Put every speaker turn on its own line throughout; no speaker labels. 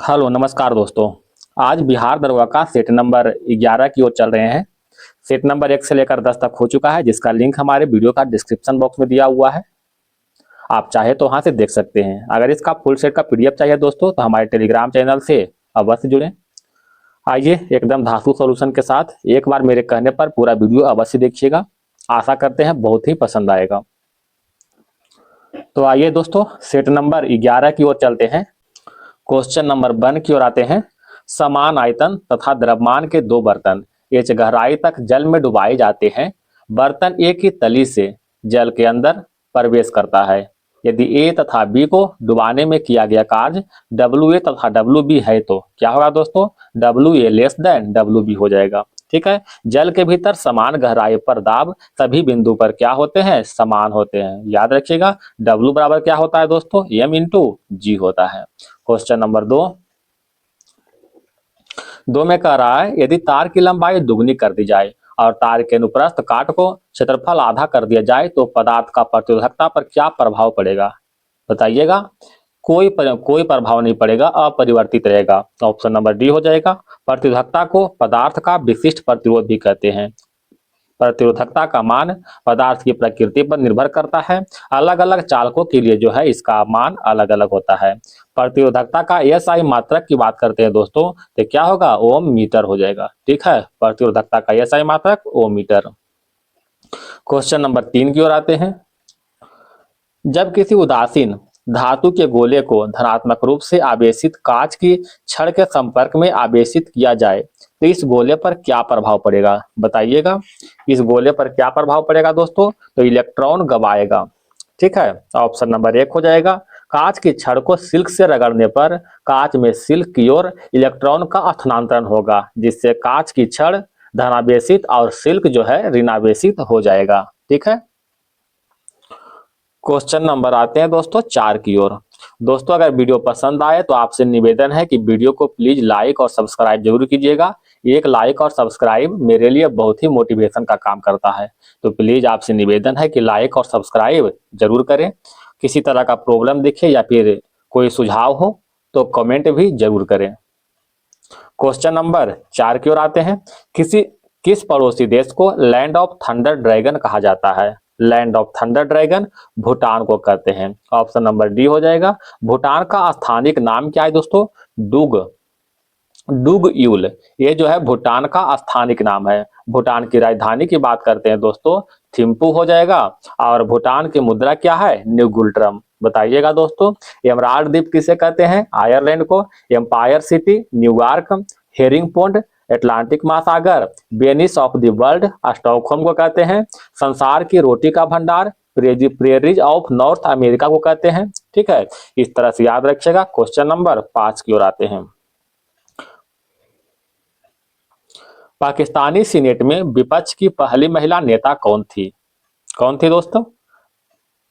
Hello नमस्कार दोस्तों। आज बिहार दरोगा का सेट नंबर 11 की ओर चल रहे हैं। सेट नंबर 1 से लेकर 10 तक हो चुका है, जिसका लिंक हमारे वीडियो का डिस्क्रिप्शन बॉक्स में दिया हुआ है। आप चाहे तो वहां से देख सकते हैं। अगर इसका फुल सेट का पीडीएफ चाहिए दोस्तों तो हमारे टेलीग्राम चैनल से अवश्य जुड़ें। आइए एकदम धांसू सॉल्यूशन के साथ एक बार मेरे कहने पर पूरा वीडियो अवश्य देखिएगा। आशा करते हैं बहुत ही पसंद आएगा। तो आइए दोस्तों सेट नंबर 11 की ओर चलते हैं। क्वेश्चन नंबर 1 की ओर आते हैं। समान आयतन तथा द्रव्यमान के दो बर्तन एच गहराई तक जल में डुबाए जाते हैं। बर्तन ए की तली से जल के अंदर प्रवेश करता है। यदि ए तथा बी को डुबाने में किया गया कार्य डब्ल्यू ए तथा डब्ल्यू बी है तो क्या होगा दोस्तों? W A less than W B हो जाएगा। ठीक है। जल के भीतर समान गहराई पर दाब सभी बिंदु पर क्या होते हैं? समान होते हैं। याद रखिएगा डब्ल्यू बराबर क्या होता है दोस्तों? एम इंटू जी होता है। क्वेश्चन नंबर 2 में कह रहा है यदि तार की लंबाई दुगनी कर दी जाए और तार के अनुप्रस्थ काट को क्षेत्रफल आधा कर दिया जाए तो पदार्थ का प्रतिरोधकता पर क्या प्रभाव पड़ेगा? बताइएगा। कोई प्रभाव नहीं पड़ेगा, अपरिवर्तित रहेगा। ऑप्शन नंबर डी हो जाएगा। प्रतिरोधकता को पदार्थ का विशिष्ट प्रतिरोध भी कहते हैं। प्रतिरोधकता का मान पदार्थ की प्रकृति पर निर्भर करता है। अलग अलग चालकों के लिए जो है इसका मान अलग अलग होता है। प्रतिरोधकता का एसआई मात्रक की बात करते हैं दोस्तों तो क्या होगा? ओम मीटर हो जाएगा। ठीक है। प्रतिरोधकता का एसआई मात्रक ओम मीटर। क्वेश्चन नंबर 3 की ओर आते हैं। जब किसी उदासीन धातु के गोले को धनात्मक रूप से आवेशित कांच की छड़ के संपर्क में आवेशित किया जाए तो इस गोले पर क्या प्रभाव पड़ेगा? बताइएगा। इस गोले पर क्या प्रभाव पड़ेगा दोस्तों? तो इलेक्ट्रॉन गवाएगा। ठीक है। ऑप्शन नंबर 1 हो जाएगा। कांच की छड़ को सिल्क से रगड़ने पर कांच में सिल्क की ओर इलेक्ट्रॉन का स्थानांतरण होगा, जिससे कांच की छड़ धनावेशित और सिल्क जो है ऋणावेशित हो जाएगा। ठीक है। क्वेश्चन नंबर आते हैं दोस्तों 4 की ओर। दोस्तों अगर वीडियो पसंद आए तो आपसे निवेदन है कि वीडियो को प्लीज लाइक और सब्सक्राइब जरूर कीजिएगा। एक लाइक और सब्सक्राइब मेरे लिए बहुत ही मोटिवेशन का काम करता है, तो प्लीज आपसे निवेदन है कि लाइक और सब्सक्राइब जरूर करें। किसी तरह का प्रॉब्लम दिखे या फिर कोई सुझाव हो तो कमेंट भी जरूर करें। क्वेश्चन नंबर 4 की ओर आते हैं। किस पड़ोसी देश को लैंड ऑफ थंडर ड्रैगन कहा जाता है? Land of thunder dragon Bhutan को कहते हैं। ऑप्शन नंबर डी हो जाएगा। भूटान का स्थानिक नाम क्या है दोस्तों? डुग यूल। ये जो है भूटान का स्थानिक नाम है। भूटान की राजधानी की बात करते हैं दोस्तों थिम्पू हो जाएगा। और भूटान की मुद्रा क्या है? न्यू गुल्ट्रम। बताइएगा दोस्तों। एमराल्ड द्वीप किसे कहते हैं? आयरलैंड को। Empire city New York. Herring pond Atlantic महासागर। Venice of the world Stockholm को कहते हैं। संसार की रोटी का भंडार प्रेरीज ऑफ नॉर्थ अमेरिका को कहते हैं। ठीक है। इस तरह से याद रखिएगा। क्वेश्चन नंबर 5 की ओर आते हैं। पाकिस्तानी सीनेट में विपक्ष की पहली महिला नेता कौन थी? कौन थी दोस्तों?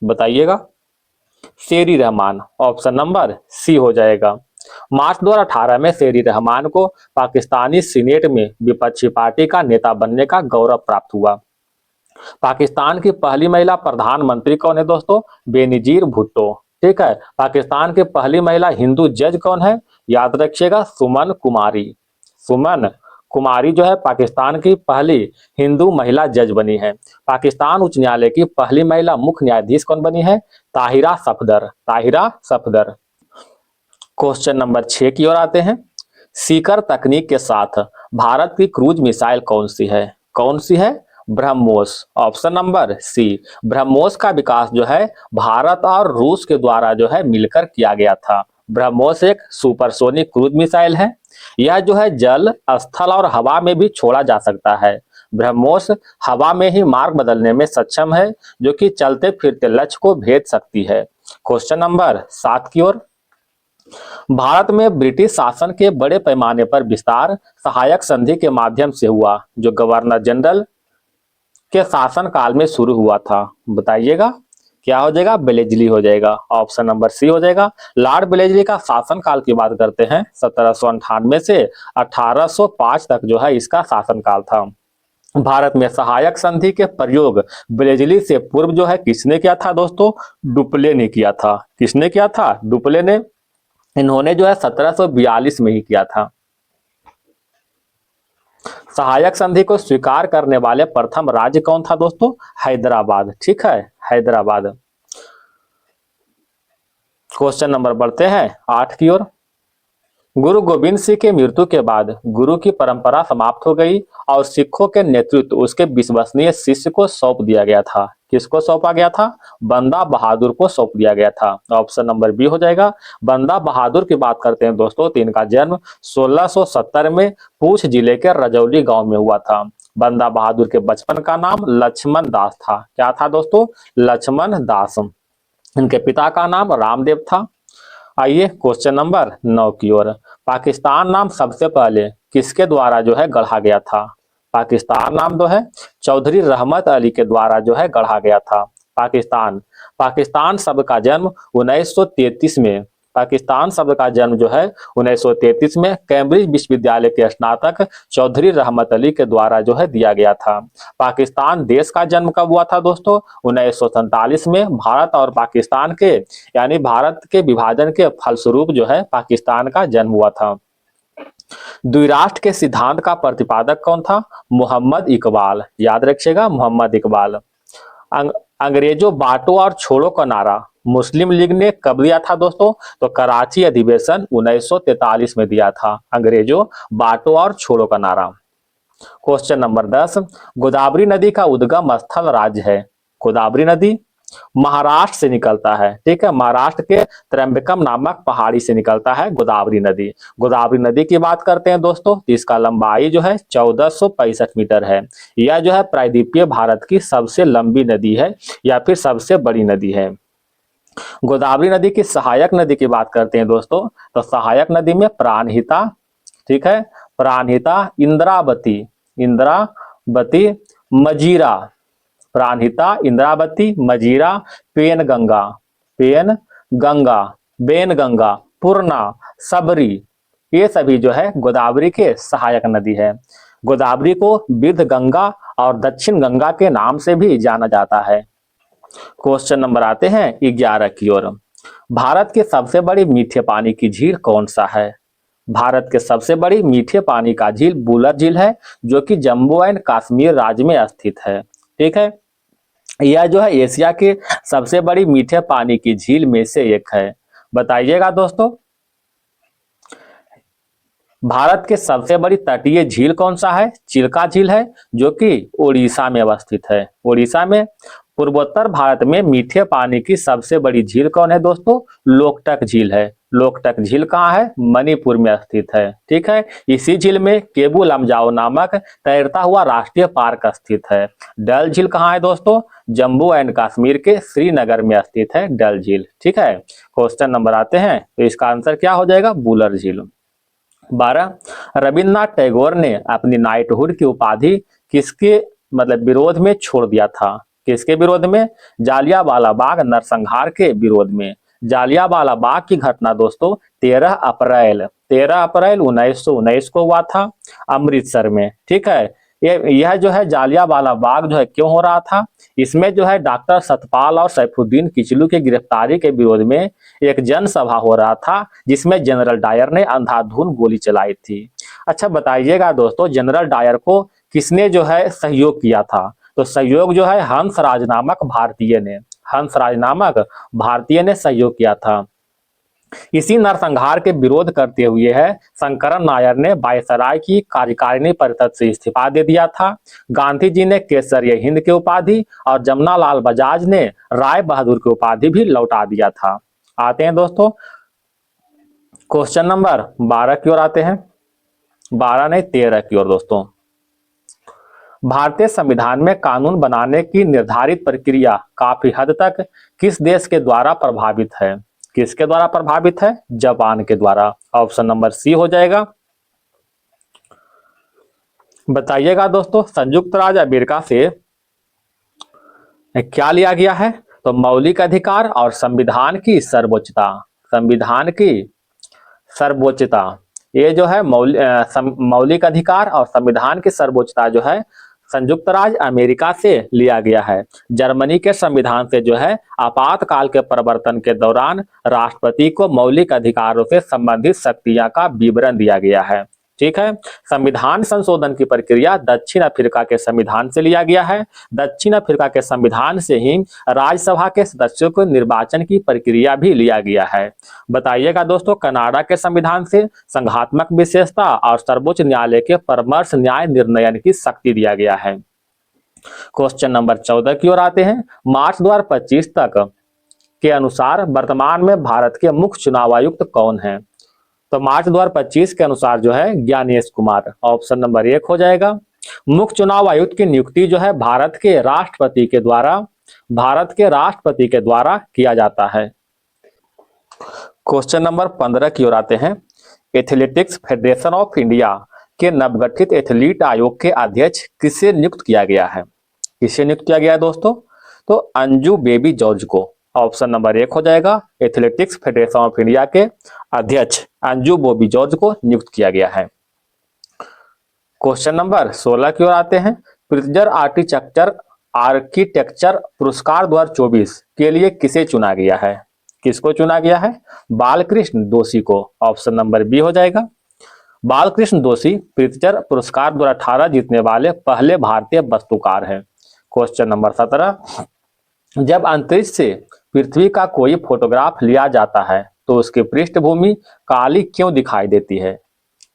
बताइएगा। शेरी रहमान। ऑप्शन नंबर सी हो जाएगा। मार्च 2018 में शेरी रहमान को पाकिस्तानी सीनेट में विपक्षी पार्टी का नेता बनने का गौरव प्राप्त हुआ। पाकिस्तान की पहली महिला प्रधानमंत्री कौन है दोस्तों? बेनजीर भुट्टो। ठीक है। पाकिस्तान की पहली महिला हिंदू जज कौन है? याद रखिएगा सुमन कुमारी। सुमन कुमारी जो है पाकिस्तान की पहली हिंदू महिला जज बनी है। पाकिस्तान उच्च न्यायालय की पहली महिला मुख्य न्यायाधीश कौन बनी है? ताहिरा सफदर। ताहिरा सफदर। क्वेश्चन नंबर 6 की ओर आते हैं। सीकर तकनीक के साथ भारत की क्रूज मिसाइल कौन सी है? कौन सी है? BrahMos. Option number C. BrahMos का विकास जो है भारत और रूस के द्वारा जो है मिलकर किया गया था। ब्रह्मोस एक सुपरसोनिक क्रूज मिसाइल है। यह जो है जल, स्थल और हवा में भी छोड़ा जा सकता है। ब्रह्मोस हवा में ही मार्ग बदलने में सक्षम है, जो कि चलते फिरते लक्ष्य को भेद सकती है। क्वेश्चन नंबर 7 की ओर। भारत में ब्रिटिश शासन के बड़े पैमाने पर विस्तार सहायक संधि के माध्यम से हुआ, जो गवर्नर जनरल के शासन काल में शुरू हुआ था। बताइएगा। क्या हो जाएगा? बेलेजली हो जाएगा। ऑप्शन नंबर सी हो जाएगा। लॉर्ड बेलेजली का शासन काल की बात करते हैं 1798 से 1805 तक जो है इसका शासन काल था। भारत में सहायक संधि के प्रयोग बेलेजली से पूर्व जो है किसने किया था दोस्तों? डुप्ले ने किया था। किसने किया था? डुप्ले ने। इन्होंने जो है 1742 में ही किया था। सहायक संधि को स्वीकार करने वाले प्रथम राज्य कौन था दोस्तों? हैदराबाद। ठीक है, हैदराबाद। क्वेश्चन नंबर बढ़ते हैं 8 की ओर। गुरु गोविंद सिंह की मृत्यु के बाद गुरु की परंपरा समाप्त हो गई और सिखों के नेतृत्व उसके विश्वसनीय शिष्य को सौंप दिया गया था। किसको सौंपा गया था? बंदा बहादुर को सौंप दिया गया था। ऑप्शन नंबर बी हो जाएगा। बंदा बहादुर की बात करते हैं दोस्तों, तो इनका जन्म 1670 में पूंछ जिले के रजौली गांव में हुआ था। बंदा बहादुर के बचपन का नाम लक्ष्मण दास था। क्या था दोस्तों? लक्ष्मण दास। इनके पिता का नाम रामदेव था। आइए क्वेश्चन नंबर 9 की ओर। पाकिस्तान नाम सबसे पहले किसके द्वारा जो है गढ़ा गया था? पाकिस्तान नाम जो है चौधरी रहमत अली के द्वारा जो है गढ़ा गया था। पाकिस्तान पाकिस्तान शब्द का जन्म 1933 में पाकिस्तान शब्द का जन्म जो है 1933 में कैम्ब्रिज विश्वविद्यालय के स्नातक चौधरी रहमत अली के द्वारा जो है दिया गया था। पाकिस्तान देश का जन्म कब हुआ था दोस्तों? 1947 में भारत और पाकिस्तान के यानी भारत के विभाजन के फलस्वरूप जो है पाकिस्तान का जन्म हुआ था। द्विराष्ट्र के सिद्धांत का प्रतिपादक कौन था? मोहम्मद इकबाल। याद रखिएगा, मोहम्मद इकबाल। अंग्रेजों बांटो और छोड़ो का नारा मुस्लिम लीग ने कब दिया था दोस्तों? तो कराची अधिवेशन 1943 में दिया था, अंग्रेजों बांटो और छोड़ो का नारा। Question number 10। गोदावरी नदी का उद्गम स्थल राज्य है? गोदावरी नदी महाराष्ट्र से निकलता है। ठीक है, महाराष्ट्र के त्र्यंबकम नामक पहाड़ी से निकलता है गोदावरी नदी। गोदावरी नदी की बात करते हैं दोस्तों, तो इसका लंबाई जो है 1465 मीटर है। यह जो है प्रायद्वीपीय भारत की सबसे लंबी नदी है या फिर सबसे बड़ी नदी है। गोदावरी नदी की सहायक नदी की बात करते हैं दोस्तों, तो सहायक नदी में प्राणहिता, ठीक है, प्राणहिता, इंद्रावती, इंद्रावती, मजीरा, प्राणहिता, इंद्रावती, मजीरा, पेनगंगा, पेनगंगा, बेनगंगा, पूर्णा, सबरी, ये सभी जो है गोदावरी के सहायक नदी है। गोदावरी को विध गंगा और दक्षिण गंगा के नाम से भी जाना जाता है। क्वेश्चन नंबर आते हैं 11 की ओर। भारत की सबसे बड़ी मीठे पानी की झील कौन सा है? भारत के सबसे बड़ी मीठे पानी का झील बुलर झील है, जो कि जम्मू एंड कश्मीर राज्य में स्थित है। ठीक है, यह जो है एशिया की सबसे बड़ी मीठे पानी की झील में से एक है। बताइएगा दोस्तों, भारत के सबसे बड़ी तटीय झील कौन सा है? चिल्का झील है, जो कि उड़ीसा में अवस्थित है। उड़ीसा में। पूर्वोत्तर भारत में मीठे पानी की सबसे बड़ी झील कौन है दोस्तों? लोकटक झील है। लोकटक झील कहाँ है? मणिपुर में स्थित है। ठीक है, इसी झील में केबू लमजाओ नामक तैरता हुआ राष्ट्रीय पार्क स्थित है। डल झील कहाँ है दोस्तों? जम्मू एंड कश्मीर के श्रीनगर में स्थित है डल झील। ठीक है, क्वेश्चन नंबर आते हैं, तो इसका आंसर क्या हो जाएगा? बुलर झील। 12। रविन्द्रनाथ टैगोर ने अपनी नाइटहुड की उपाधि किसके विरोध में छोड़ दिया था? किसके विरोध में? जालियांवाला बाग नरसंहार के विरोध में। जालियांवाला बाग की घटना दोस्तों 13 अप्रैल 1919 को हुआ था अमृतसर में। ठीक है, यह जो है जालियांवाला बाग जो है क्यों हो रहा था? इसमें जो है डॉक्टर सतपाल और सैफुद्दीन किचलू की गिरफ्तारी के विरोध में एक जनसभा हो रहा था, जिसमें जनरल डायर ने अंधाधुंध गोली चलाई थी। अच्छा बताइएगा दोस्तों, जनरल डायर को किसने जो है सहयोग किया था? तो सहयोग जो है हंसराज नामक भारतीय ने सहयोग किया था। इसी नरसंहार के विरोध करते हुए है शंकरन नायर ने वायसराय की कार्यकारिणी परिषद से इस्तीफा दे दिया था। गांधी जी ने केसरिया हिंद की उपाधि और जमनालाल बजाज ने राय बहादुर की उपाधि भी लौटा दिया था। आते हैं दोस्तों क्वेश्चन नंबर 12 की ओर आते हैं। 12 नहीं 13 की ओर दोस्तों। भारतीय संविधान में कानून बनाने की निर्धारित प्रक्रिया काफी हद तक किस देश के द्वारा प्रभावित है? किसके द्वारा प्रभावित है? जापान के द्वारा। ऑप्शन नंबर सी हो जाएगा। बताइएगा दोस्तों, संयुक्त राज्य अमेरिका से क्या लिया गया है? तो मौलिक अधिकार और संविधान की सर्वोच्चता। संविधान की सर्वोच्चता, ये जो है मौलिक अधिकार और संविधान की सर्वोच्चता जो है संयुक्त राज्य अमेरिका से लिया गया है। जर्मनी के संविधान से जो है आपातकाल के प्रवर्तन के दौरान राष्ट्रपति को मौलिक अधिकारों से संबंधित शक्तियां का विवरण दिया गया है। ठीक है। संविधान संशोधन की प्रक्रिया दक्षिण अफ्रीका के संविधान से लिया गया है। दक्षिण अफ्रीका के संविधान से ही राज्यसभा के सदस्यों को निर्वाचन की प्रक्रिया भी लिया गया है। बताइएगा दोस्तों, कनाडा के संविधान से संघात्मक विशेषता और सर्वोच्च न्यायालय के परामर्श न्याय निर्णयन की शक्ति दिया गया है। क्वेश्चन नंबर 14 की ओर आते हैं। मार्च 2025 तक के अनुसार वर्तमान में भारत के मुख्य चुनाव आयुक्त कौन है? तो मार्च 2025 के अनुसार जो है ज्ञानेश कुमार, ऑप्शन नंबर 1 हो जाएगा। मुख्य चुनाव आयुक्त की नियुक्ति जो है भारत के राष्ट्रपति के द्वारा किया जाता है। क्वेश्चन नंबर 15 की ओर आते हैं। एथलेटिक्स फेडरेशन ऑफ इंडिया के नवगठित एथलीट आयोग के अध्यक्ष किसे नियुक्त किया गया है? किसे नियुक्त किया गया है दोस्तों? तो अंजू बेबी जॉर्ज को, ऑप्शन नंबर 1 हो जाएगा। एथलेटिक्स फेडरेशन ऑफ इंडिया के अध्यक्ष अंजू बॉबी जॉर्ज को नियुक्त किया गया है। क्वेश्चन नंबर 16 की ओर आते हैं। प्रित्जर आर्किटेक्चर पुरस्कार 2024 के लिए किसे चुना गया है? किसको चुना गया है? बालकृष्ण दोषी को, ऑप्शन नंबर बी हो जाएगा। बालकृष्ण दोषी प्रित्जर पुरस्कार 2018 जीतने वाले पहले भारतीय वास्तुकार हैं। Question number 17। जब अंतरिक्ष से पृथ्वी का कोई फोटोग्राफ लिया जाता है तो उसकी पृष्ठभूमि काली क्यों दिखाई देती है?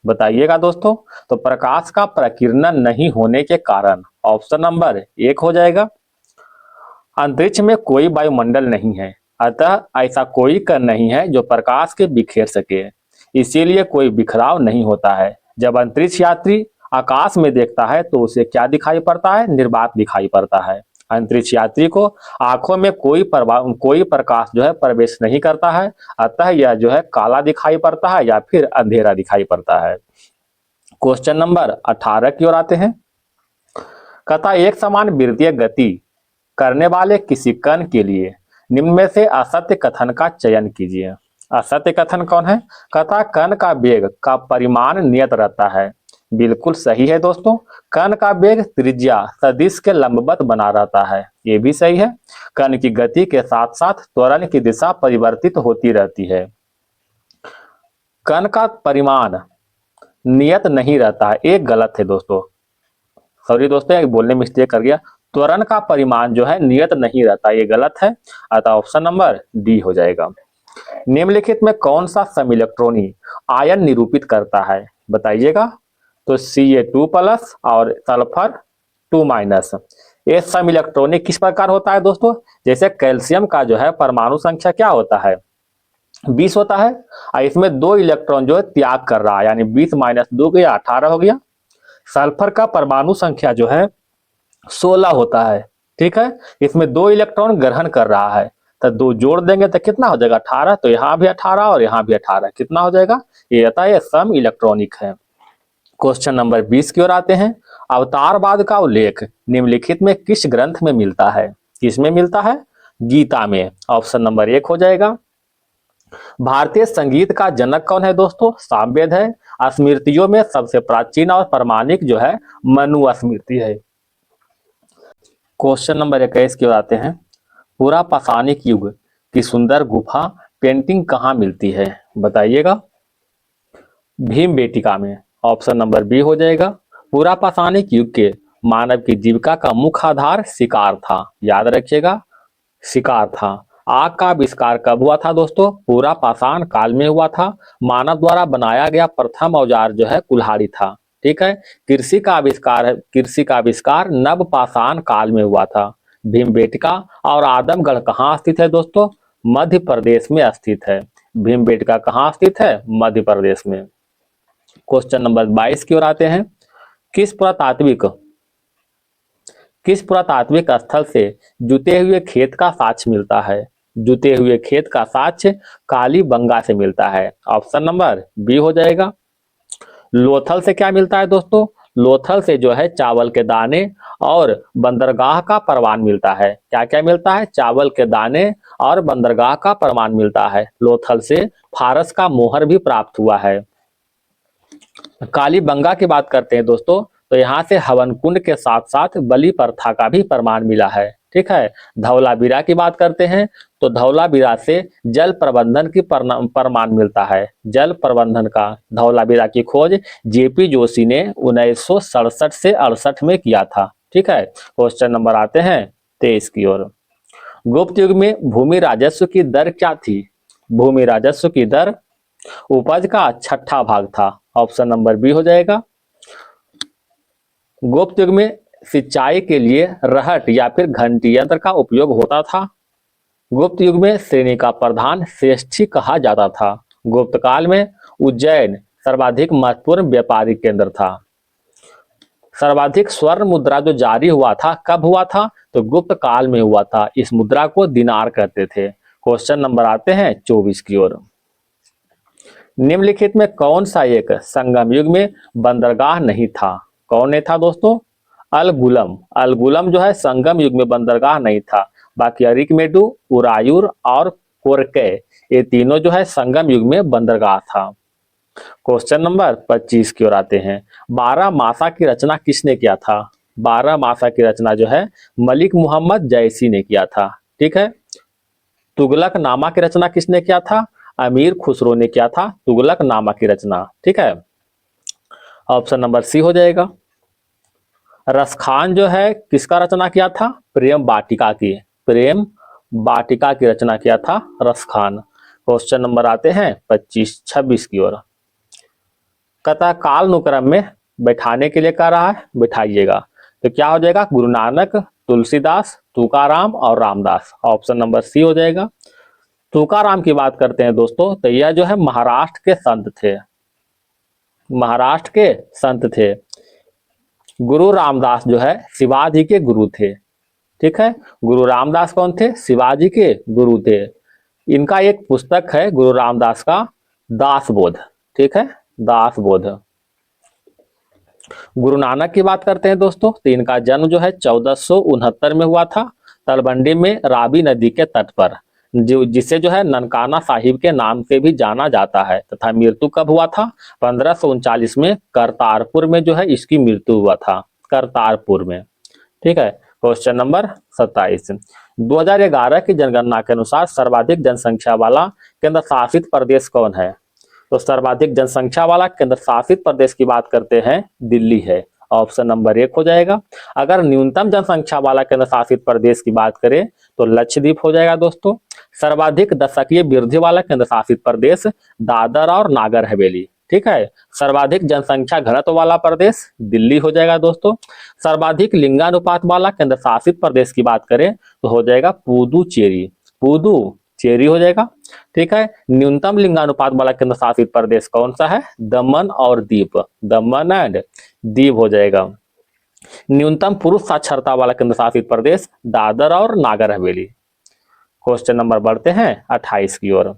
बताइएगा दोस्तों। तो प्रकाश का प्रकीर्णन नहीं होने के कारण, ऑप्शन नंबर 1 हो जाएगा। अंतरिक्ष में कोई वायुमंडल नहीं है, अतः ऐसा कोई कण नहीं है जो प्रकाश के बिखेर सके, इसीलिए कोई बिखराव नहीं होता है। जब अंतरिक्ष यात्री आकाश में देखता है तो उसे क्या दिखाई पड़ता है? निर्वात दिखाई पड़ता है। अंतरिक्ष यात्री को आंखों में कोई प्रकाश जो है प्रवेश नहीं करता है, अतः यह जो है काला दिखाई पड़ता है या फिर अंधेरा दिखाई पड़ता है। क्वेश्चन नंबर 18 की ओर आते हैं। कथा एक समान वृत्तीय गति करने वाले किसी कण के लिए निम्न में से असत्य कथन का चयन कीजिए। असत्य कथन कौन है? कथा कण का वेग का परिमाण नियत रहता है। बिल्कुल सही है दोस्तों। कण का वेग त्रिज्या सदिश के लंबवत बना रहता है, ये भी सही है। कण की गति के साथ साथ त्वरण की दिशा परिवर्तित होती रहती है। कण का परिमाण नियत नहीं रहता है, एक गलत है दोस्तों। सॉरी दोस्तों, एक बोलने में मिस्टेक कर गया। त्वरण का परिमाण जो है नियत नहीं रहता, ये गलत है, अतः ऑप्शन नंबर डी हो जाएगा। निम्नलिखित में कौन सा समिलेक्ट्रॉनी आयन निरूपित करता है? बताइएगा। तो Ca2+ और सल्फर 2-। ये समिलेक्ट्रॉनिक किस प्रकार होता है दोस्तों? जैसे कैल्शियम का जो है परमाणु संख्या क्या होता है? 20 होता है, और इसमें 2 इलेक्ट्रॉन जो है त्याग कर रहा है, यानी 20 - 2 गया 18 हो गया। सल्फर का परमाणु संख्या जो है 16 होता है, ठीक है, इसमें 2 इलेक्ट्रॉन ग्रहण कर रहा है, तो 2 जोड़ देंगे तो कितना हो जाएगा? 18। तो यहाँ भी 18 और यहाँ भी 18, कितना हो जाएगा? ये आता है सम इलेक्ट्रॉनिक है। क्वेश्चन नंबर 20 की ओर आते हैं। अवतारवाद का उल्लेख निम्नलिखित में किस ग्रंथ में मिलता है? किसमें मिलता है? गीता में, ऑप्शन नंबर 1 हो जाएगा। भारतीय संगीत का जनक कौन है दोस्तों? सामवेद है। स्मृतियों में सबसे प्राचीन और प्रामाणिक जो है मनु स्मृति है। क्वेश्चन नंबर 21 की ओर आते हैं। पूरा पाषाणिक युग की सुंदर गुफा पेंटिंग कहाँ मिलती है? बताइएगा। भीमबेटिका में, ऑप्शन नंबर बी हो जाएगा। पूरा पाषाणिक युग के मानव की जीविका का मुख्य आधार शिकार था, याद रखिएगा, शिकार था। आग का आविष्कार कब हुआ था दोस्तों? पूरा पाषाण काल में हुआ था। मानव द्वारा बनाया गया प्रथम औजार जो है कुल्हाड़ी था, ठीक है। कृषि का आविष्कार नव पाषाण काल में हुआ था। भीमबेटका और आदमगढ़ कहाँ स्थित है दोस्तों? मध्य प्रदेश में स्थित है। भीमबेटका कहाँ स्थित है? मध्य प्रदेश में। क्वेश्चन नंबर 22 की ओर आते हैं। किस पुरातात्विक स्थल से जुते हुए खेत का साक्ष्य मिलता है? जुते हुए खेत का साक्ष्य कालीबंगा से मिलता है, ऑप्शन नंबर बी हो जाएगा। लोथल से क्या मिलता है दोस्तों? लोथल से जो है चावल के दाने और बंदरगाह का प्रमाण मिलता है। क्या क्या मिलता है? चावल के दाने और बंदरगाह का प्रमाण मिलता है। लोथल से फारस का मोहर भी प्राप्त हुआ है। कालीबंगा की बात करते हैं दोस्तों, तो यहाँ से हवन कुंड के साथ साथ बलि प्रथा का भी प्रमाण मिला है। ठीक है। धौलावीरा की बात करते हैं तो धौलावीरा से जल प्रबंधन की प्रमाण मिलता है। जल प्रबंधन का धौलावीरा की खोज जेपी जोशी ने 1967 से 68 में किया था। ठीक है। क्वेश्चन नंबर आते हैं 23 की ओर। गुप्त युग में भूमि राजस्व की दर क्या थी? भूमि राजस्व की दर उपज का छठा भाग था। ऑप्शन नंबर बी हो जाएगा। गुप्त युग में सिंचाई के लिए रहट या फिर घंटी यंत्र का उपयोग होता था। गुप्त युग में श्रेणी का प्रधान श्रेष्ठी कहा जाता था। गुप्त काल में उज्जैन सर्वाधिक महत्वपूर्ण व्यापारिक केंद्र था। सर्वाधिक स्वर्ण मुद्रा जो जारी हुआ था कब हुआ था? तो गुप्त काल में हुआ था। इस मुद्रा को दिनार कहते थे। क्वेश्चन नंबर आते हैं 24 की ओर। निम्नलिखित में कौन सा एक संगम युग में बंदरगाह नहीं था? कौन नहीं था दोस्तों? अलगुलम। अलगुलम जो है संगम युग में बंदरगाह नहीं था। बाकी अरिकमेडु, उरायूर और कोरके ये तीनों जो है संगम युग में बंदरगाह था। क्वेश्चन नंबर 25 की ओर आते हैं। 12 मासा की रचना किसने किया था? 12 मासा की रचना जो है मलिक मोहम्मद जैसी ने किया था। ठीक है। तुगलक नामा की रचना किसने किया था? अमीर खुसरो ने किया था तुगलक नामा की रचना। ठीक है। ऑप्शन नंबर सी हो जाएगा। रसखान जो है किसका रचना किया था? प्रेम वाटिका की। प्रेम वाटिका की रचना किया था रसखान। क्वेश्चन नंबर आते हैं 26 की ओर। कथा काल अनुक्रम में बैठाने के लिए कह रहा है, बैठाइएगा। तो क्या हो जाएगा? गुरु नानक, तुलसीदास, तुकाराम और रामदास। ऑप्शन नंबर सी हो जाएगा। तुकाराम की बात करते हैं दोस्तों तो यह जो है महाराष्ट्र के संत थे। महाराष्ट्र के संत थे। गुरु रामदास जो है शिवाजी के गुरु थे। ठीक है। गुरु रामदास कौन थे? शिवाजी के गुरु थे। इनका एक पुस्तक है गुरु रामदास का, दासबोध। ठीक है, दासबोध। गुरु नानक की बात करते हैं दोस्तों तो इनका जन्म जो है 1469 में हुआ था, तलवंडी में रावी नदी के तट पर, जिसे जो है ननकाना साहिब के नाम से भी जाना जाता है। तथा मृत्यु कब हुआ था? 1539 में करतारपुर में जो है इसकी मृत्यु हुआ था, करतारपुर में। ठीक है। Question number 27। 2011 की जनगणना के अनुसार सर्वाधिक जनसंख्या वाला केंद्र शासित प्रदेश कौन है? तो सर्वाधिक जनसंख्या वाला केंद्र शासित प्रदेश की बात करते हैं, दिल्ली है। ऑप्शन नंबर 1 हो जाएगा। अगर न्यूनतम जनसंख्या वाला केंद्र शासित प्रदेश की बात करें तो लक्षद्वीप हो जाएगा दोस्तों। सर्वाधिक दशकीय वृद्धि वाला केंद्र शासित प्रदेश दादर और नागर हवेली। ठीक है। सर्वाधिक जनसंख्या घनत्व वाला प्रदेश दिल्ली हो जाएगा दोस्तों। सर्वाधिक लिंगानुपात वाला केंद्र शासित प्रदेश की बात करें तो हो जाएगा पुदुचेरी, पुदुचेरी हो जाएगा। ठीक है। न्यूनतम लिंगानुपात वाला केंद्र शासित प्रदेश कौन सा है? दमन और दीव, दमन एंड दीव हो जाएगा। न्यूनतम पुरुष साक्षरता वाला केंद्र शासित प्रदेश दादर और नागर हवेली। क्वेश्चन नंबर बढ़ते हैं 28 की ओर।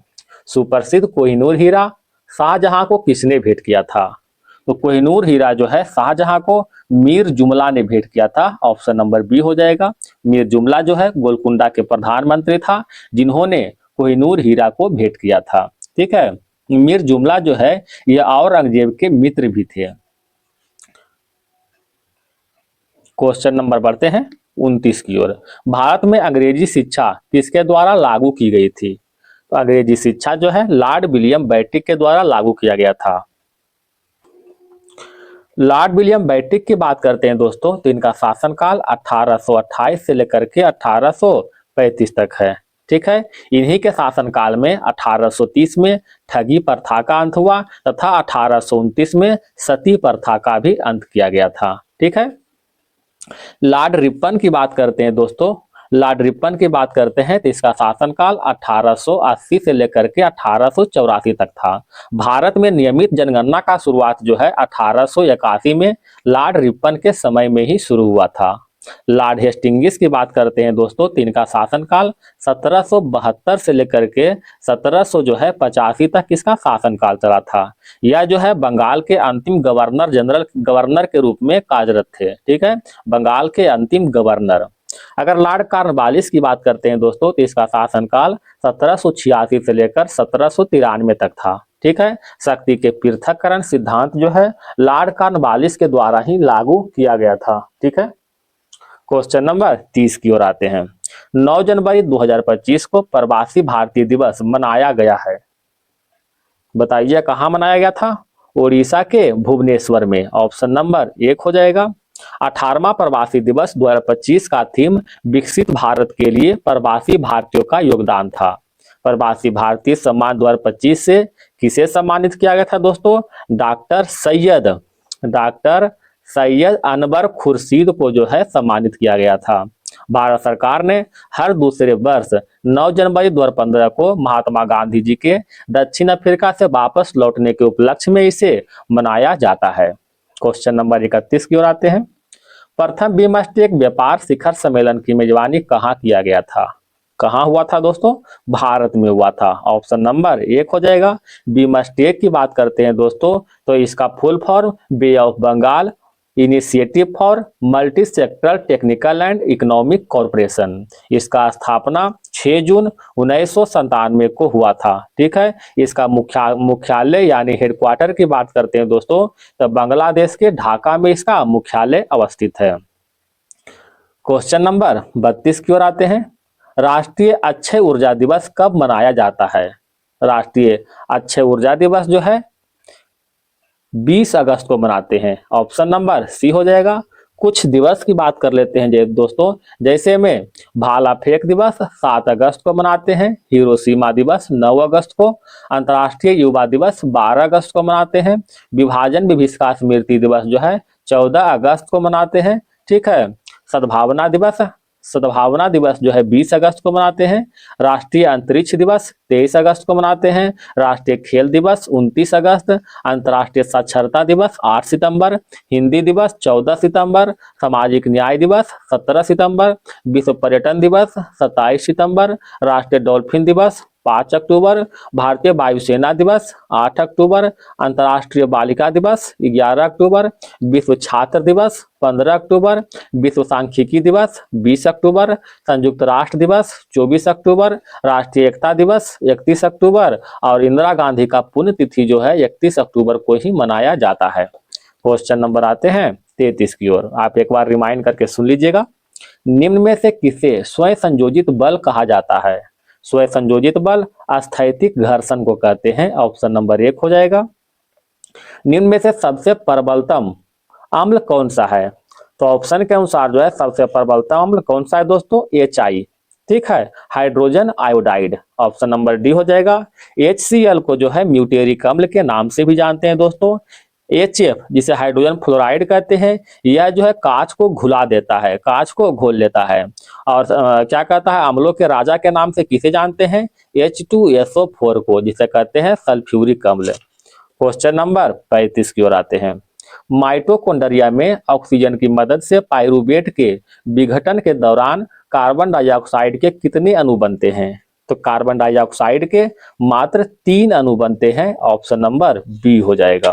सुप्रसिद्ध कोहिनूर हीरा शाहजहां को किसने भेंट किया था? तो कोहिनूर हीरा जो है शाहजहां को मीर जुमला ने भेंट किया था। ऑप्शन नंबर बी हो जाएगा। मीर जुमला जो है गोलकुंडा के प्रधानमंत्री था, जिन्होंने कोहिनूर हीरा को भेंट किया था। ठीक है। मीर जुमला जो है यह औरंगजेब के मित्र भी थे। क्वेश्चन नंबर बढ़ते हैं 29 की ओर। भारत में अंग्रेजी शिक्षा किसके द्वारा लागू की गई थी? तो अंग्रेजी शिक्षा जो है लॉर्ड विलियम बेंटिक के द्वारा लागू किया गया था। लॉर्ड विलियम बेंटिक की बात करते हैं दोस्तों तो इनका शासनकाल 1828 से लेकर के 1835 तक है। ठीक है। इन्हीं के शासनकाल में 1830 में ठगी प्रथा का अंत हुआ तथा 1829 में सती प्रथा का भी अंत किया गया था। ठीक है। लॉर्ड रिपन की बात करते हैं दोस्तों, लॉर्ड रिपन की बात करते हैं तो इसका शासनकाल 1880 से लेकर के 1884 तक था। भारत में नियमित जनगणना का शुरुआत जो है 1881 में लॉर्ड रिपन के समय में ही शुरू हुआ था। लॉर्ड हेस्टिंग्स की बात करते हैं दोस्तों तो इनका शासनकाल 1772 से लेकर के 1700 जो है 85 तक इसका शासनकाल चला था। यह जो है बंगाल के अंतिम गवर्नर के रूप में कार्यरत थे। ठीक है। बंगाल के अंतिम गवर्नर। अगर लॉर्ड कॉर्नवालिस की बात करते हैं दोस्तों तो इसका शासनकाल 1786 से लेकर 1793 तक था। ठीक है। शक्ति के पृथक्करण सिद्धांत जो है लॉर्ड कॉर्नवालिस के द्वारा ही लागू किया गया था। ठीक है। क्वेश्चन नंबर 30 की ओर आते हैं। 9 जनवरी 2025 को प्रवासी भारतीय दिवस मनाया गया है। बताइए कहाँ मनाया गया था? उड़ीसा के भुवनेश्वर में। ऑप्शन नंबर 1 हो जाएगा। 18वां प्रवासी दिवस 2025 का थीम विकसित भारत के लिए प्रवासी भारतीयों का योगदान था। प्रवासी भारतीय सम्मान 2025 से किसे सम्मानित किया गया था दोस्तों? डॉक्टर सैयद अनवर खुर्शीद को जो है सम्मानित किया गया था। भारत सरकार ने हर दूसरे वर्ष 9 जनवरी 2015 को महात्मा गांधी जी के दक्षिण अफ्रीका से वापस लौटने के उपलक्ष्य में इसे मनाया जाता है। क्वेश्चन नंबर 31 की ओर आते हैं। प्रथम बिमस्टेक व्यापार शिखर सम्मेलन की मेजबानी कहाँ किया गया था? कहाँ हुआ था दोस्तों? भारत में हुआ था। ऑप्शन नंबर 1 हो जाएगा। बिमस्टेक की बात करते हैं दोस्तों तो इसका full form Bay of Bengal initiative for multi sectoral technical and economic corporation. इसका स्थापना 6 जून 1997 को हुआ था। ठीक है। इसका मुख्यालय यानी हेडक्वार्टर की बात करते हैं दोस्तों तो बांग्लादेश के ढाका में इसका मुख्यालय अवस्थित है। क्वेश्चन नंबर 32 की ओर आते हैं। राष्ट्रीय अक्षय ऊर्जा दिवस कब मनाया जाता है? राष्ट्रीय अक्षय ऊर्जा दिवस जो है 20 अगस्त को मनाते हैं। ऑप्शन नंबर सी हो जाएगा। कुछ दिवस की बात कर लेते हैं दोस्तों, जैसे में भाला फेंक दिवस 7 अगस्त को मनाते हैं, हिरोशिमा दिवस 9 अगस्त को, अंतर्राष्ट्रीय युवा दिवस 12 अगस्त को मनाते हैं, विभाजन विभीषिका स्मृति दिवस जो है 14 अगस्त को मनाते हैं। ठीक है। सद्भावना दिवस जो है 20 अगस्त को मनाते हैं। राष्ट्रीय अंतरिक्ष दिवस 23 अगस्त को मनाते हैं। राष्ट्रीय खेल दिवस 29 अगस्त। अंतर्राष्ट्रीय साक्षरता दिवस 8 सितंबर। हिंदी दिवस 14 सितंबर। सामाजिक न्याय दिवस 17 सितंबर। विश्व पर्यटन दिवस 27 सितंबर। राष्ट्रीय डॉल्फिन दिवस 5 अक्टूबर। भारतीय वायुसेना दिवस 8 अक्टूबर। अंतर्राष्ट्रीय बालिका दिवस 11 अक्टूबर। विश्व छात्र दिवस 15 अक्टूबर। विश्व सांख्यिकी दिवस 20 अक्टूबर। संयुक्त राष्ट्र दिवस 24 अक्टूबर। राष्ट्रीय एकता दिवस 31 अक्टूबर और इंदिरा गांधी का पुण्यतिथि जो है 31 अक्टूबर को ही मनाया जाता है। क्वेश्चन नंबर आते हैं 33 की ओर। आप एक बार रिमाइंड करके सुन लीजिएगा। निम्न में से किसे स्वयं संयोजित बल कहा जाता है? स्वयं संयोजित बल अस्थैतिक घर्षण को कहते हैं। ऑप्शन नंबर 1 हो जाएगा। निम्न में से सबसे प्रबलतम अम्ल कौन सा है? तो ऑप्शन के अनुसार जो है सबसे प्रबलतम अम्ल कौन सा है दोस्तों? HI। ठीक है, hydrogen iodide. Option number D हो जाएगा। HCl को जो है म्यूटेरिक अम्ल के नाम से भी जानते हैं दोस्तों। HF जिसे हाइड्रोजन फ्लोराइड कहते हैं, यह जो है कांच को घुला देता है, कांच को घोल लेता है। और क्या कहता है, अम्लों के राजा के नाम से किसे जानते हैं? H2SO4 को, जिसे कहते हैं सल्फ्यूरिक अम्ल। क्वेश्चन नंबर 35 की ओर आते हैं। माइटोकॉन्ड्रिया में ऑक्सीजन की मदद से पाइरूवेट के विघटन के दौरान कार्बन डाइऑक्साइड के कितने अणु बनते हैं? तो कार्बन डाइऑक्साइड के मात्र 3 अणु बनते हैं। ऑप्शन नंबर बी हो जाएगा।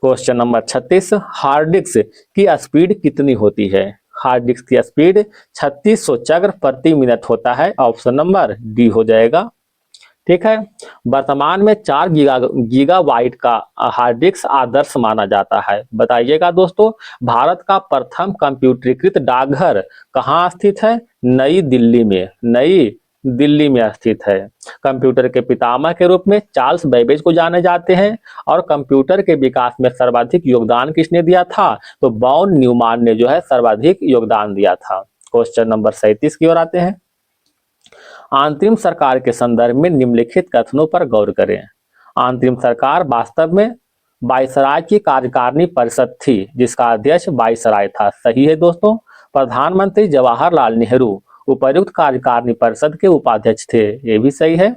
Question number 36। हार्ड डिस्क की स्पीड कितनी होती है? हार्ड डिस्क की स्पीड 3600 चक्र प्रति मिनट होता है। ऑप्शन नंबर डी हो जाएगा। ठीक है। वर्तमान में 4 गीगाबाइट का हार्ड डिस्क आदर्श माना जाता है। बताइएगा दोस्तों, भारत का प्रथम कंप्यूटरीकृत डाकघर कहाँ स्थित है? नई दिल्ली में। नई दिल्ली में स्थित है। कंप्यूटर के पितामह के रूप में चार्ल्स बेबेज को जाने जाते हैं। और कंप्यूटर के विकास में सर्वाधिक योगदान किसने दिया था? तो वॉन न्यूमैन ने जो है सर्वाधिक योगदान दिया था। क्वेश्चन नंबर 37 की ओर आते हैं। अंतरिम सरकार के संदर्भ में निम्नलिखित कथनों पर गौर करें। अंतरिम सरकार वास्तव में वायसराय की कार्यकारिणी परिषद थी, जिसका अध्यक्ष वायसराय था। सही है दोस्तों। प्रधानमंत्री जवाहरलाल नेहरू उपर्युक्त कार्यकारिणी परिषद के उपाध्यक्ष थे। ये भी सही है।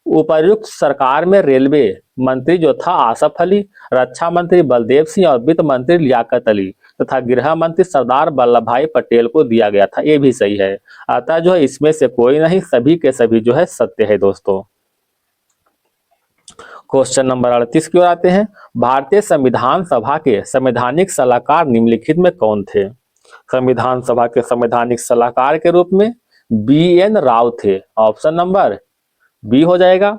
उपर्युक्त सरकार में रेलवे मंत्री जो था आसफ अली, रक्षा मंत्री बलदेव सिंह और वित्त मंत्री लियाकत अली तथा गृह मंत्री सरदार वल्लभ भाई पटेल को दिया गया था। ये भी सही है। अतः जो है इसमें से कोई नहीं, सभी के सभी जो है सत्य है दोस्तों। क्वेश्चन नंबर 38 की ओर आते हैं। भारतीय संविधान सभा के संवैधानिक सलाहकार निम्नलिखित में कौन थे? संविधान सभा के संवैधानिक सलाहकार के रूप में BN राव थे। ऑप्शन नंबर बी हो जाएगा।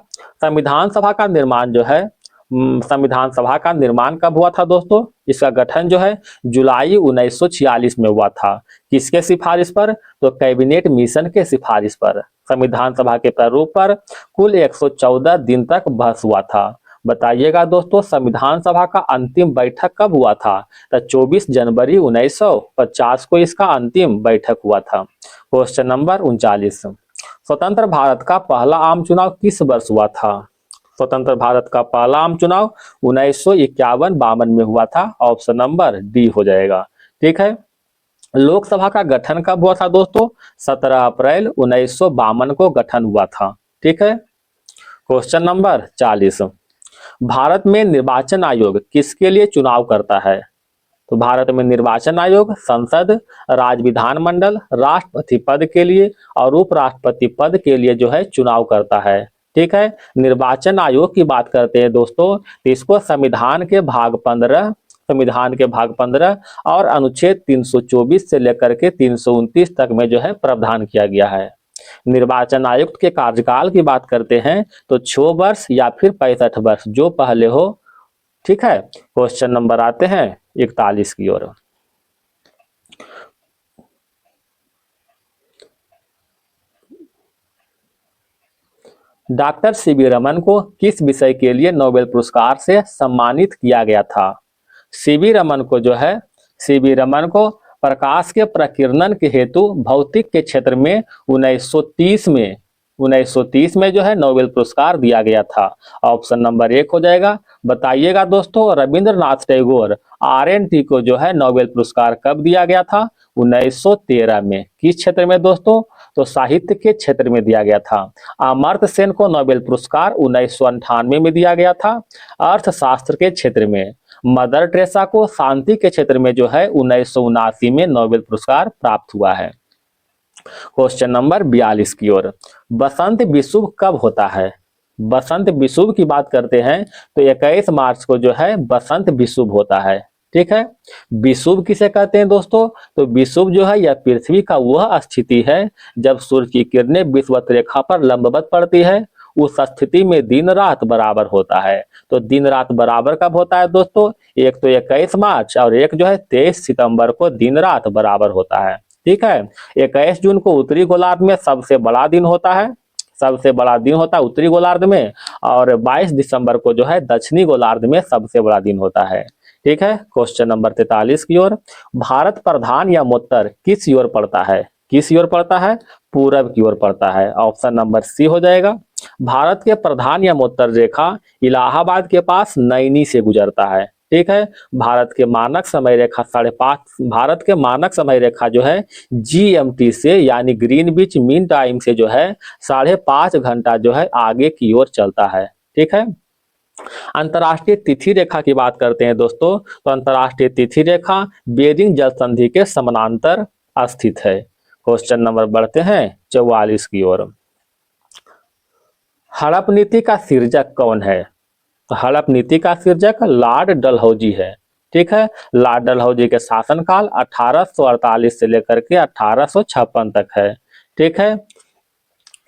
संविधान सभा का निर्माण जो है संविधान सभा का निर्माण कब हुआ था दोस्तों? इसका गठन जो है जुलाई 1946 में हुआ था। किसके सिफारिश पर? तो कैबिनेट मिशन के सिफारिश पर। संविधान सभा के प्रारूप पर कुल 114 दिन तक बहस हुआ था। बताइएगा दोस्तों, संविधान सभा का अंतिम बैठक कब हुआ था? तो 24 जनवरी 1950 को इसका अंतिम बैठक हुआ था। क्वेश्चन नंबर 39, स्वतंत्र भारत का पहला आम चुनाव किस वर्ष हुआ था? स्वतंत्र भारत का पहला आम चुनाव 1951-52 में हुआ था। ऑप्शन नंबर डी हो जाएगा। ठीक है। लोकसभा का गठन कब हुआ था दोस्तों? 17 अप्रैल 1952 को गठन हुआ था। ठीक है। क्वेश्चन नंबर 40, भारत में निर्वाचन आयोग किसके लिए चुनाव करता है? तो भारत में निर्वाचन आयोग संसद, राज्य विधानमंडल, राष्ट्रपति पद के लिए और उपराष्ट्रपति पद के लिए जो है चुनाव करता है। ठीक है। निर्वाचन आयोग की बात करते हैं दोस्तों, तो इसको संविधान के भाग 15 और अनुच्छेद 324 से लेकर के 329 तक में जो है प्रावधान किया गया है। निर्वाचन आयुक्त के कार्यकाल की बात करते हैं तो 6 वर्ष या फिर 65 वर्ष, जो पहले हो। ठीक है। क्वेश्चन नंबर आते हैं 41 की ओर। डॉक्टर सीवी रमन को किस विषय के लिए नोबेल पुरस्कार से सम्मानित किया गया था? सीवी रमन को प्रकाश के प्रकीर्णन के हेतु भौतिक के क्षेत्र में 1930 में जो है नोबेल पुरस्कार दिया गया था। ऑप्शन नंबर 1 हो जाएगा। बताइएगा दोस्तों, रविंद्रनाथ टैगोर RNT को जो है नोबेल पुरस्कार कब दिया गया था? 1913 में। किस क्षेत्र में दोस्तों? तो साहित्य के क्षेत्र में दिया गया था। अमर्त्य सेन को नोबेल पुरस्कार 1998 में दिया गया था, अर्थशास्त्र के क्षेत्र में। मदर टेरेसा को शांति के क्षेत्र में जो है 1979 में नोबेल पुरस्कार प्राप्त हुआ है। क्वेश्चन नंबर 42 की ओर। बसंत विषुव कब होता है? बसंत विषुव की बात करते हैं तो 21 मार्च को जो है बसंत विषुव होता है। ठीक है। विषुव किसे कहते हैं दोस्तों? तो विषुव जो है यह पृथ्वी का वह स्थिति है जब सूर्य की किरणें विषुवत रेखा पर लंबवत पड़ती है। उस स्थिति में दिन रात बराबर होता है। तो दिन रात बराबर कब होता है दोस्तों? एक तो 21 मार्च और एक जो है 23 सितंबर को दिन रात बराबर होता है। ठीक है। 21 जून को उत्तरी गोलार्ध में सबसे बड़ा दिन होता है उत्तरी गोलार्ध में, और 22 दिसंबर को जो है दक्षिणी गोलार्ध में सबसे बड़ा दिन होता है। ठीक है। क्वेश्चन नंबर 43 की ओर। भारत प्रधान या उत्तर किस ओर पड़ता है? किस ओर पड़ता है? पूरब की ओर पड़ता है। ऑप्शन नंबर सी हो जाएगा। भारत के प्रधान या उत्तर रेखा इलाहाबाद के पास नैनी से गुजरता है। ठीक है। भारत के मानक समय रेखा जो है GMT से यानी ग्रीनविच मीन टाइम से जो है 5.5 घंटा जो है आगे की ओर चलता है। ठीक है। अंतर्राष्ट्रीय तिथि रेखा की बात करते हैं दोस्तों, तो अंतर्राष्ट्रीय तिथि रेखा बेरिंग जल संधि के समानांतर स्थित है। क्वेश्चन नंबर बढ़ते हैं 44 की ओर। हड़प नीति का सृजक कौन है? हड़प नीति का सृजक लॉर्ड डलहौजी है। ठीक है। लॉर्ड डलहौजी के शासनकाल 1848 से लेकर के 1856 तक है। ठीक है।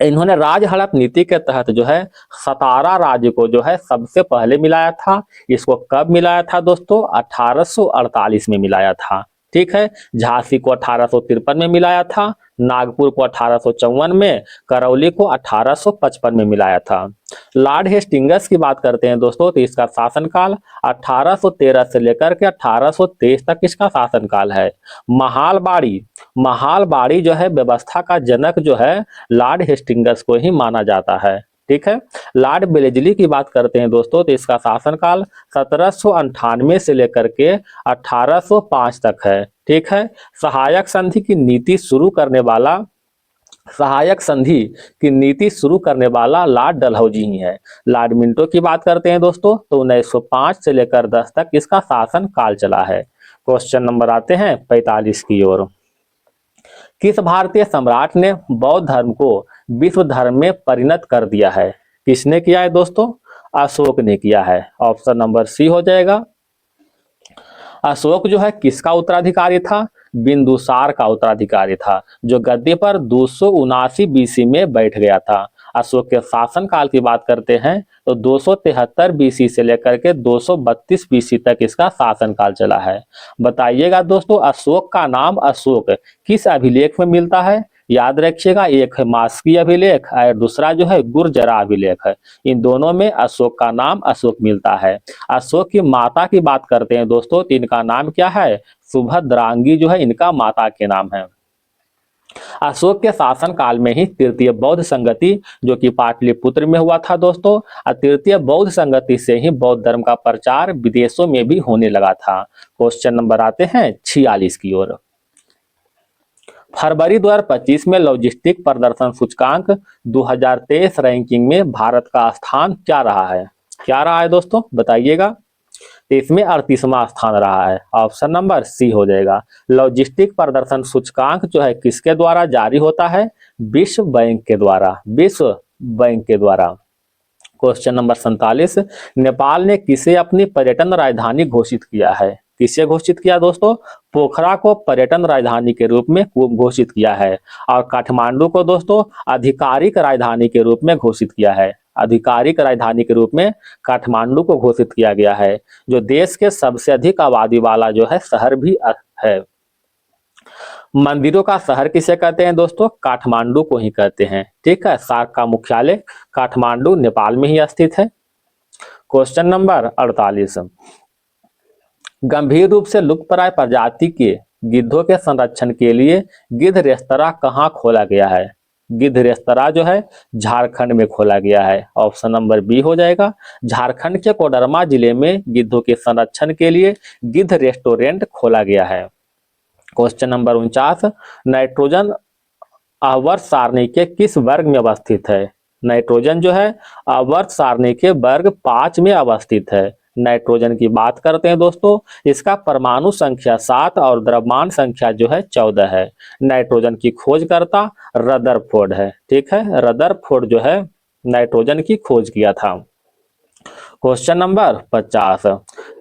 इन्होंने राज हड़प नीति के तहत जो है सतारा राज्य को जो है सबसे पहले मिलाया था। इसको कब मिलाया था दोस्तों? 1848 में मिलाया था। ठीक है। झांसी को 1853 में मिलाया था, नागपुर को 1854 में, करौली को 1855 में मिलाया था। लॉर्ड हेस्टिंग्स की बात करते हैं दोस्तों, तो इसका शासनकाल 1813 से लेकर के 1823 तक इसका शासनकाल है। महालबाड़ी जो है व्यवस्था का जनक जो है लॉर्ड हेस्टिंग्स को ही माना जाता है। ठीक है। लॉर्ड बेलेजली की बात करते हैं दोस्तों, तो इसका शासनकाल 1798 से लेकर के 1805 तक है। ठीक है। सहायक संधि की नीति शुरू करने वाला लॉर्ड डलहौजी ही है। लॉर्ड मिंटो की बात करते हैं दोस्तों, तो 1905 से लेकर 10 तक इसका शासन काल चला है। क्वेश्चन नंबर आते हैं 45 की ओर। किस भारतीय सम्राट ने बौद्ध धर्म को विश्व धर्म में परिणत कर दिया है? किसने किया है दोस्तों? अशोक ने किया है। ऑप्शन नंबर सी हो जाएगा। अशोक जो है किसका उत्तराधिकारी था? बिंदुसार का उत्तराधिकारी था, जो गद्दी पर 279 BC में बैठ गया था। अशोक के शासन काल की बात करते हैं तो 273 बीसी से लेकर के 232 बीसी तक इसका शासन काल चला है। बताइएगा दोस्तों, अशोक का नाम अशोक किस अभिलेख में मिलता है? याद रखिएगा, एक है मास्की अभिलेख और दूसरा जो है गुर्जरा अभिलेख है। इन दोनों में अशोक का नाम अशोक मिलता है। अशोक की माता की बात करते हैं दोस्तों तो इनका नाम क्या है? सुभद्रांगी जो है इनका माता के नाम है। अशोक के शासन काल में ही तृतीय बौद्ध संगति जो कि पाटलिपुत्र में हुआ था दोस्तों, और तृतीय बौद्ध संगति से ही बौद्ध धर्म का प्रचार विदेशों में भी होने लगा था। क्वेश्चन नंबर आते हैं 46 की ओर। फरवरी 2025 में लॉजिस्टिक प्रदर्शन सूचकांक 2023 रैंकिंग में भारत का स्थान क्या रहा है? क्या रहा है दोस्तों, बताइएगा। तो इसमें 38वां स्थान रहा है। ऑप्शन नंबर सी हो जाएगा। लॉजिस्टिक प्रदर्शन सूचकांक जो है किसके द्वारा जारी होता है? विश्व बैंक के द्वारा, विश्व बैंक के द्वारा। क्वेश्चन नंबर 47, नेपाल ने किसे अपनी पर्यटन राजधानी घोषित किया है? किसे घोषित किया दोस्तों? पोखरा को पर्यटन राजधानी के रूप में घोषित किया है और काठमांडू को दोस्तों आधिकारिक राजधानी के रूप में घोषित किया है। आधिकारिक राजधानी के रूप में काठमांडू को घोषित किया गया है, जो देश के सबसे अधिक आबादी वाला जो है शहर भी है। मंदिरों का शहर किसे कहते हैं दोस्तों? काठमांडू को ही कहते हैं। ठीक है, सार्क का मुख्यालय काठमांडू नेपाल में ही स्थित है। क्वेश्चन नंबर 48, गंभीर रूप से लुप्तप्राय प्रजाति के गिद्धों के संरक्षण के लिए गिद्ध रेस्तरां कहाँ खोला गया है? गिद्ध रेस्तरां जो है झारखंड में खोला गया है। ऑप्शन नंबर बी हो जाएगा। झारखंड के कोडरमा जिले में गिद्धों के संरक्षण के लिए गिद्ध रेस्टोरेंट खोला गया है। क्वेश्चन नंबर 49, नाइट्रोजन आवर्त सारणी के किस वर्ग में अवस्थित है? नाइट्रोजन जो है आवर्त सारणी के वर्ग 5 में अवस्थित है। नाइट्रोजन की बात करते हैं दोस्तों, इसका परमाणु संख्या 7 और द्रव्यमान संख्या जो है 14 है। नाइट्रोजन की खोजकर्ता रदरफोर्ड है। ठीक है, रदरफोर्ड जो है नाइट्रोजन की खोज किया था। Question number 50,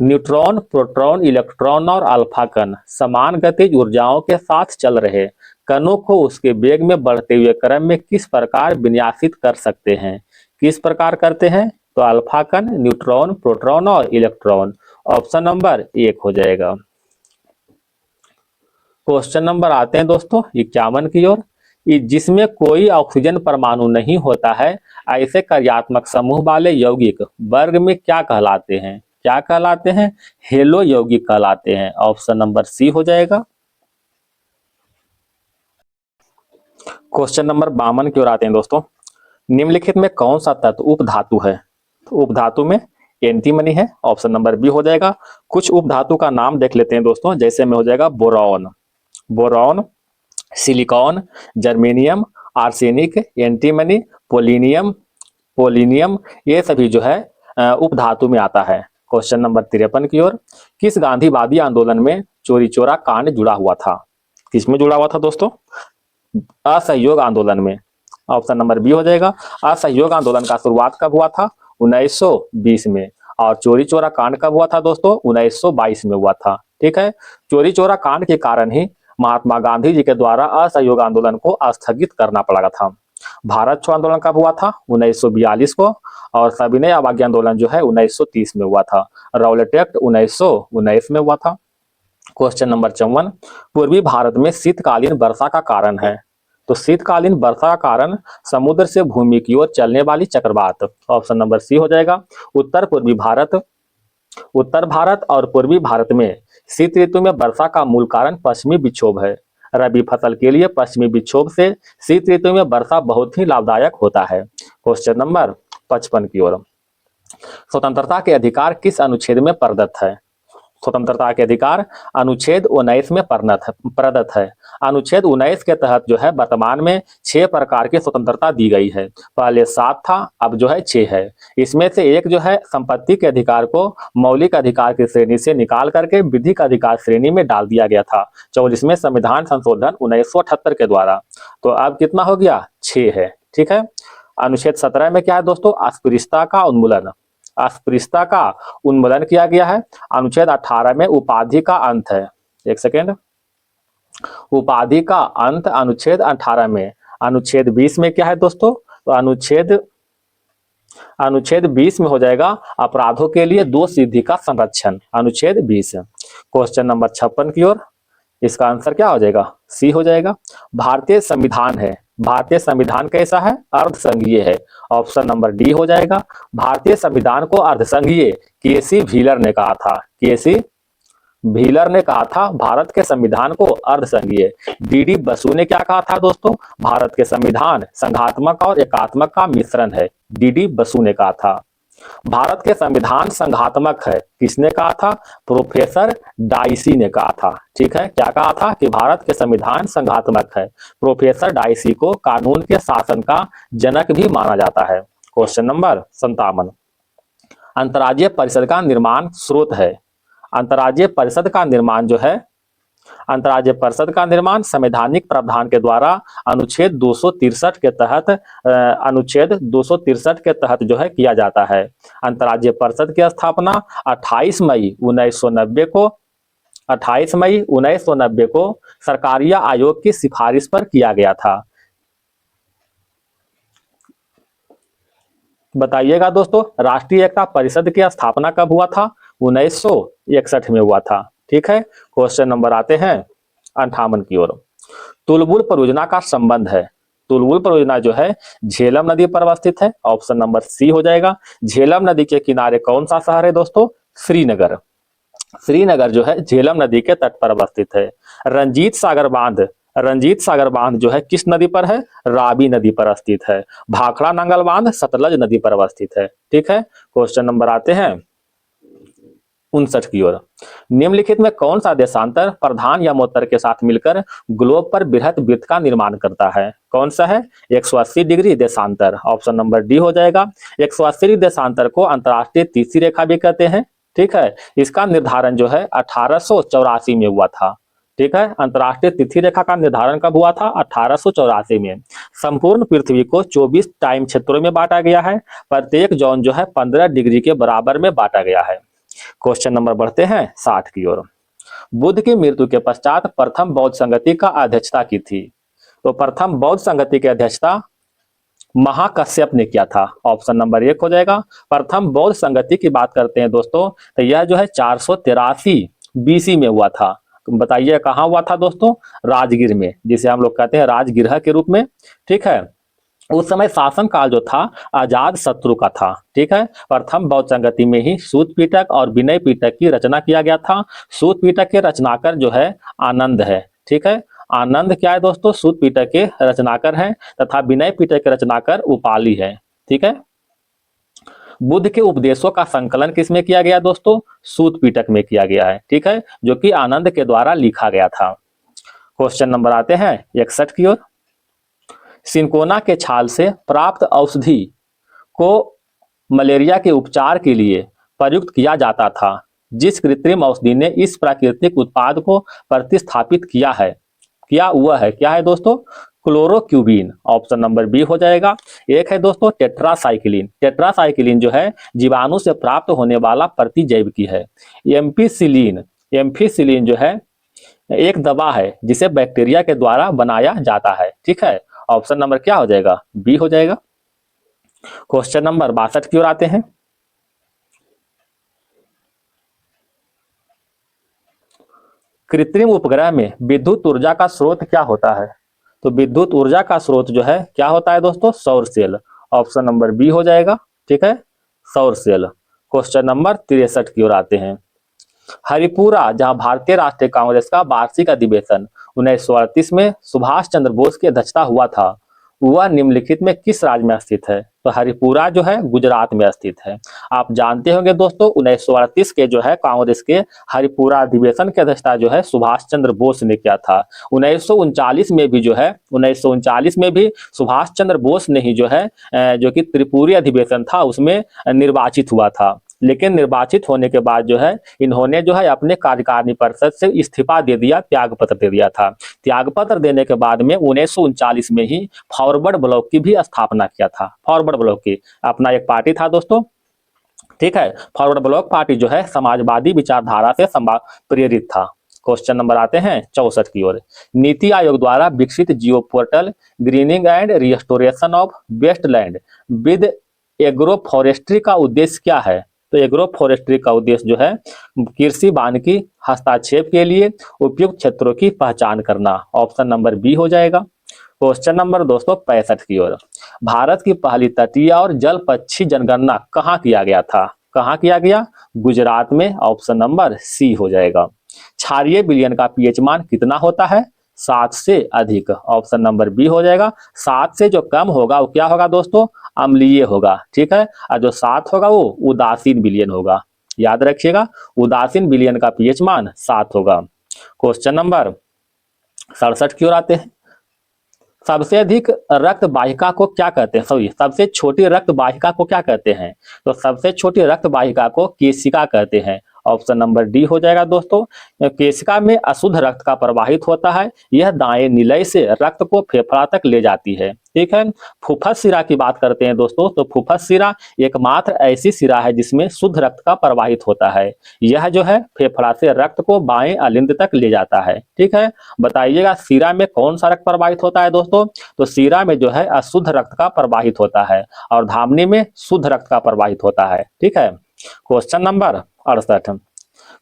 neutron, proton, electron और अल्फा कण समान गतिज ऊर्जाओं के साथ चल रहे कणों को उसके वेग में बढ़ते हुए क्रम में किस प्रकार विन्यासित कर सकते हैं? किस प्रकार करते हैं? तो अल्फा कण, न्यूट्रॉन, प्रोटॉन और इलेक्ट्रॉन। ऑप्शन नंबर 1 हो जाएगा। क्वेश्चन नंबर आते हैं दोस्तों 51 की ओर। जिसमें कोई ऑक्सीजन परमाणु नहीं होता है, ऐसे कार्यात्मक समूह वाले यौगिक वर्ग में क्या कहलाते हैं? क्या कहलाते हैं? हेलो यौगिक कहलाते हैं। ऑप्शन नंबर सी हो जाएगा। क्वेश्चन नंबर 52 की ओर आते हैं दोस्तों। निम्नलिखित में कौन सा तत्व उपधातु है? तो उपधातु में एंटीमनी है। ऑप्शन नंबर बी हो जाएगा। कुछ उपधातु का नाम देख लेते हैं दोस्तों, जैसे में हो जाएगा boron, boron, silicon, germanium, arsenic, antimony, polonium, polonium, ये सभी जो है उपधातु में आता है। क्वेश्चन नंबर 53 की ओर। किस गांधीवादी आंदोलन में चोरी चोरा कांड जुड़ा हुआ था? किसमें जुड़ा हुआ था दोस्तों? असहयोग आंदोलन में। ऑप्शन नंबर बी हो जाएगा। असहयोग आंदोलन का शुरुआत कब हुआ था? 1920 में। और चोरी चोरा कांड कब हुआ था दोस्तों? 1922 में हुआ था। ठीक है, चोरी चोरा कांड के कारण ही महात्मा गांधी जी के द्वारा असहयोग आंदोलन को स्थगित करना पड़ा था। भारत छोड़ो आंदोलन कब हुआ था? 1942 को। और सविनय अवज्ञा आंदोलन जो है 1930 में हुआ था। राउलेट एक्ट 1919 में हुआ था। क्वेश्चन नंबर 54, पूर्वी भारत में शीतकालीन वर्षा का कारण है? तो शीतकालीन वर्षा का कारण समुद्र से भूमि की ओर चलने वाली चक्रवात। ऑप्शन नंबर सी हो जाएगा। उत्तर पूर्वी भारत, उत्तर भारत और पूर्वी भारत में शीत ऋतु में वर्षा का मूल कारण पश्चिमी विक्षोभ है। रबी फसल के लिए पश्चिमी विक्षोभ से शीत ऋतु में वर्षा बहुत ही लाभदायक होता है। क्वेश्चन नंबर 55 की ओर। स्वतंत्रता के अधिकार किस अनुच्छेद में प्रदत्त है? स्वतंत्रता के अधिकार अनुच्छेद 19 में प्रदत्त है। अनुच्छेद 19 के तहत जो है वर्तमान में 6 प्रकार की स्वतंत्रता दी गई है। पहले 7 था, अब जो है 6 है। इसमें से एक जो है संपत्ति के अधिकार को मौलिक अधिकार की श्रेणी से निकाल करके विधिक अधिकार श्रेणी में डाल दिया गया था 44वें संविधान संशोधन 1978 के द्वारा। तो अब कितना हो गया? 6 है। ठीक है, अनुच्छेद 17 में क्या है दोस्तों? अस्पृश्यता का उन्मूलन, अस्पृश्यता का उन्मूलन किया गया है। अनुच्छेद 18 में उपाधि का अंत है। एक सेकेंड, उपाधि का अंत अनुच्छेद 18 में। अनुच्छेद 20 में क्या है दोस्तों? तो अनुच्छेद 20 में हो जाएगा अपराधों के लिए दोष सिद्धि का संरक्षण, अनुच्छेद 20। क्वेश्चन नंबर 56 की ओर, इसका आंसर क्या हो जाएगा? सी हो जाएगा। भारतीय संविधान है, भारतीय संविधान कैसा है? अर्धसंघीय है, ऑप्शन नंबर डी हो जाएगा। भारतीय संविधान को अर्धसंघीय केसी व्हीलर ने कहा था, केसी व्हीलर ने कहा था भारत के संविधान को अर्धसंघीय। डीडी बसु ने क्या कहा था दोस्तों? भारत के संविधान संघात्मक और एकात्मक का मिश्रण है, डीडी बसु ने कहा था। भारत के संविधान संघात्मक है, किसने कहा था? प्रोफेसर डाइसी ने कहा था। ठीक है, क्या कहा था? कि भारत के संविधान संघात्मक है। प्रोफेसर डाइसी को कानून के शासन का जनक भी माना जाता है। क्वेश्चन नंबर 57, अंतर्राज्यीय परिषद का निर्माण स्रोत है। अंतर्राज्यीय परिषद का निर्माण जो है, अंतर्राज्यीय परिषद का निर्माण संवैधानिक प्रावधान के द्वारा अनुच्छेद 263 के तहत अनुच्छेद 263 के तहत जो है किया जाता है। अंतर्राज्यीय परिषद की स्थापना 28 मई 1990 को सरकारिया आयोग की सिफारिश पर किया गया था। बताइएगा दोस्तों, राष्ट्रीय एकता परिषद की स्थापना कब हुआ था? 1961 में हुआ था। ठीक है, क्वेश्चन नंबर आते हैं 58 की ओर। तुलबुल परियोजना का संबंध है, तुलबुल परियोजना जो है झेलम नदी पर अवस्थित है, ऑप्शन नंबर सी हो जाएगा। झेलम नदी के किनारे कौन सा शहर है दोस्तों? श्रीनगर। श्रीनगर जो है झेलम नदी के तट पर अवस्थित है। रंजीत सागर बांध जो है किस नदी पर है? रावी नदी पर स्थित है। भाखड़ा नंगल बांध सतलज नदी पर अवस्थित है। ठीक है, क्वेश्चन नंबर आते हैं 59 की ओर। निम्नलिखित में कौन सा देशांतर प्रधान यमोत्तर के साथ मिलकर ग्लोब पर बृहत वृत्त का निर्माण करता है? कौन सा है? 180 डिग्री देशांतर, ऑप्शन नंबर डी हो जाएगा। 180 देशांतर को अंतरराष्ट्रीय तीसरी रेखा भी कहते हैं। ठीक है, इसका निर्धारण जो है 1884 में हुआ था। ठीक है, अंतरराष्ट्रीय तिथि रेखा का निर्धारण कब हुआ था? 1884 में। संपूर्ण पृथ्वी को 24 टाइम क्षेत्रों में बांटा गया है। प्रत्येक जोन जो है 15 डिग्री के बराबर में बांटा गया है। क्वेश्चन नंबर बढ़ते हैं 60 की ओर। बुद्ध की मृत्यु के पश्चात प्रथम बौद्ध संगति का अध्यक्षता की थी। तो प्रथम बौद्ध संगति की अध्यक्षता महाकश्यप ने किया था, ऑप्शन नंबर 1 हो जाएगा। प्रथम बौद्ध संगति की बात करते हैं दोस्तों, तो यह जो है 483 बीसी में हुआ था। बताइए कहाँ हुआ था दोस्तों? राजगीर में, जिसे हम लोग कहते हैं राजगृह के रूप में। ठीक है, उस समय शासन काल जो था अजात शत्रु का था। ठीक है, प्रथम बौद्ध संगति में ही सूत पिटक और विनय पिटक की रचना किया गया था। सूत पिटक के रचनाकर जो है आनंद है। ठीक है, आनंद क्या है दोस्तों? सूत पिटक के रचनाकर हैं, तथा विनय पिटक के रचनाकर उपाली है। ठीक है, बुद्ध के उपदेशों का संकलन किसमें किया गया दोस्तों? सूत पिटक में किया गया है। ठीक है, जो कि आनंद के द्वारा लिखा गया था। क्वेश्चन नंबर आते हैं 61 की ओर। सिनकोना के छाल से प्राप्त औषधि को मलेरिया के उपचार के लिए प्रयुक्त किया जाता था। जिस कृत्रिम औषधि ने इस प्राकृतिक उत्पाद को प्रतिस्थापित किया हुआ है क्या है दोस्तों? क्लोरोक्यूबिन, ऑप्शन नंबर बी हो जाएगा। एक है दोस्तों टेट्रासाइक्लिन। टेट्रासाइक्लिन जो है जीवाणु से प्राप्त होने वाला प्रतिजैविकी है। एम्फीसिलिन जो है एक दवा है जिसे बैक्टीरिया के द्वारा बनाया जाता है। ठीक है, ऑप्शन नंबर क्या हो जाएगा? बी हो जाएगा। क्वेश्चन नंबर 62 की ओर आते हैं। कृत्रिम उपग्रह में विद्युत ऊर्जा का स्रोत क्या होता है? तो विद्युत ऊर्जा का स्रोत जो है क्या होता है दोस्तों? सौर सेल, ऑप्शन नंबर बी हो जाएगा। ठीक है, सौर सेल। क्वेश्चन नंबर 63 की ओर आते हैं। हरिपुरा, जहां भारतीय राष्ट्रीय कांग्रेस का वार्षिक अधिवेशन 1938 में सुभाष चंद्र बोस की अध्यक्षता हुआ था, वह निम्नलिखित में किस राज्य में स्थित है? तो हरिपुरा जो है गुजरात में स्थित है। आप जानते होंगे दोस्तों 1938 के जो है कांग्रेस के हरिपुरा अधिवेशन की अध्यक्षता जो है सुभाष चंद्र बोस ने किया था। 1939 में भी जो है 1939 में भी सुभाष चंद्र बोस ने ही जो है जो कि त्रिपुरी अधिवेशन था उसमें निर्वाचित हुआ था। लेकिन निर्वाचित होने के बाद जो है इन्होंने जो है अपने कार्यकारिणी परिषद से इस्तीफा दे दिया, त्याग पत्र दे दिया था। त्याग पत्र देने के बाद में 1939 में ही फॉरवर्ड ब्लॉक की भी स्थापना किया था। फॉरवर्ड ब्लॉक की अपना एक पार्टी था दोस्तों। ठीक है, फॉरवर्ड ब्लॉक पार्टी जो है समाजवादी विचारधारा से प्रेरित था। क्वेश्चन नंबर आते हैं 64 की ओर। नीति आयोग द्वारा विकसित geo portal greening and restoration of wasteland with agro forestry का उद्देश्य क्या है? तो एग्रो फॉरेस्ट्री का उद्देश्य जो है कृषि वानिकी हस्तक्षेप के लिए उपयुक्त क्षेत्रों की पहचान करना। ऑप्शन नंबर बी हो जाएगा। क्वेश्चन नंबर दोस्तों 65 की ओर। भारत की पहली तटीय और जल पक्षी जनगणना कहाँ किया गया था? कहाँ किया गया? गुजरात में। ऑप्शन नंबर सी हो जाएगा। क्षारीय विलयन का पीएच मान कितना होता है? 7 से अधिक। ऑप्शन नंबर बी हो जाएगा। 7 से जो कम होगा वो क्या होगा दोस्तों? अम्लीय होगा। ठीक है, और जो 7 होगा वो उदासीन विलयन होगा। याद रखिएगा, उदासीन विलयन का पीएच मान 7 होगा। क्वेश्चन नंबर 67 की ओर आते हैं। सबसे अधिक रक्त वाहिका को क्या कहते हैं? सॉरी, सबसे छोटी रक्त वाहिका को क्या कहते हैं? तो सबसे छोटी रक्त वाहिका को केशिका कहते हैं। ऑप्शन नंबर डी हो जाएगा दोस्तों। केशिका में अशुद्ध रक्त का प्रवाहित होता है। यह दाएं निलय से रक्त को फेफड़ा तक ले जाती है। ठीक है, फुफ्फुस शिरा की बात करते हैं दोस्तों, तो फुफ्फुस शिरा एकमात्र ऐसी शिरा है जिसमें शुद्ध रक्त का प्रवाहित होता है। यह जो है फेफड़ा से रक्त को बाएं अलिंद तक ले जाता है। ठीक है, बताइएगा शिरा में कौन सा रक्त प्रवाहित होता है दोस्तों? तो शिरा में जो है अशुद्ध रक्त का प्रवाहित होता है और धामनी में शुद्ध रक्त का प्रवाहित होता है। ठीक है, क्वेश्चन नंबर 68।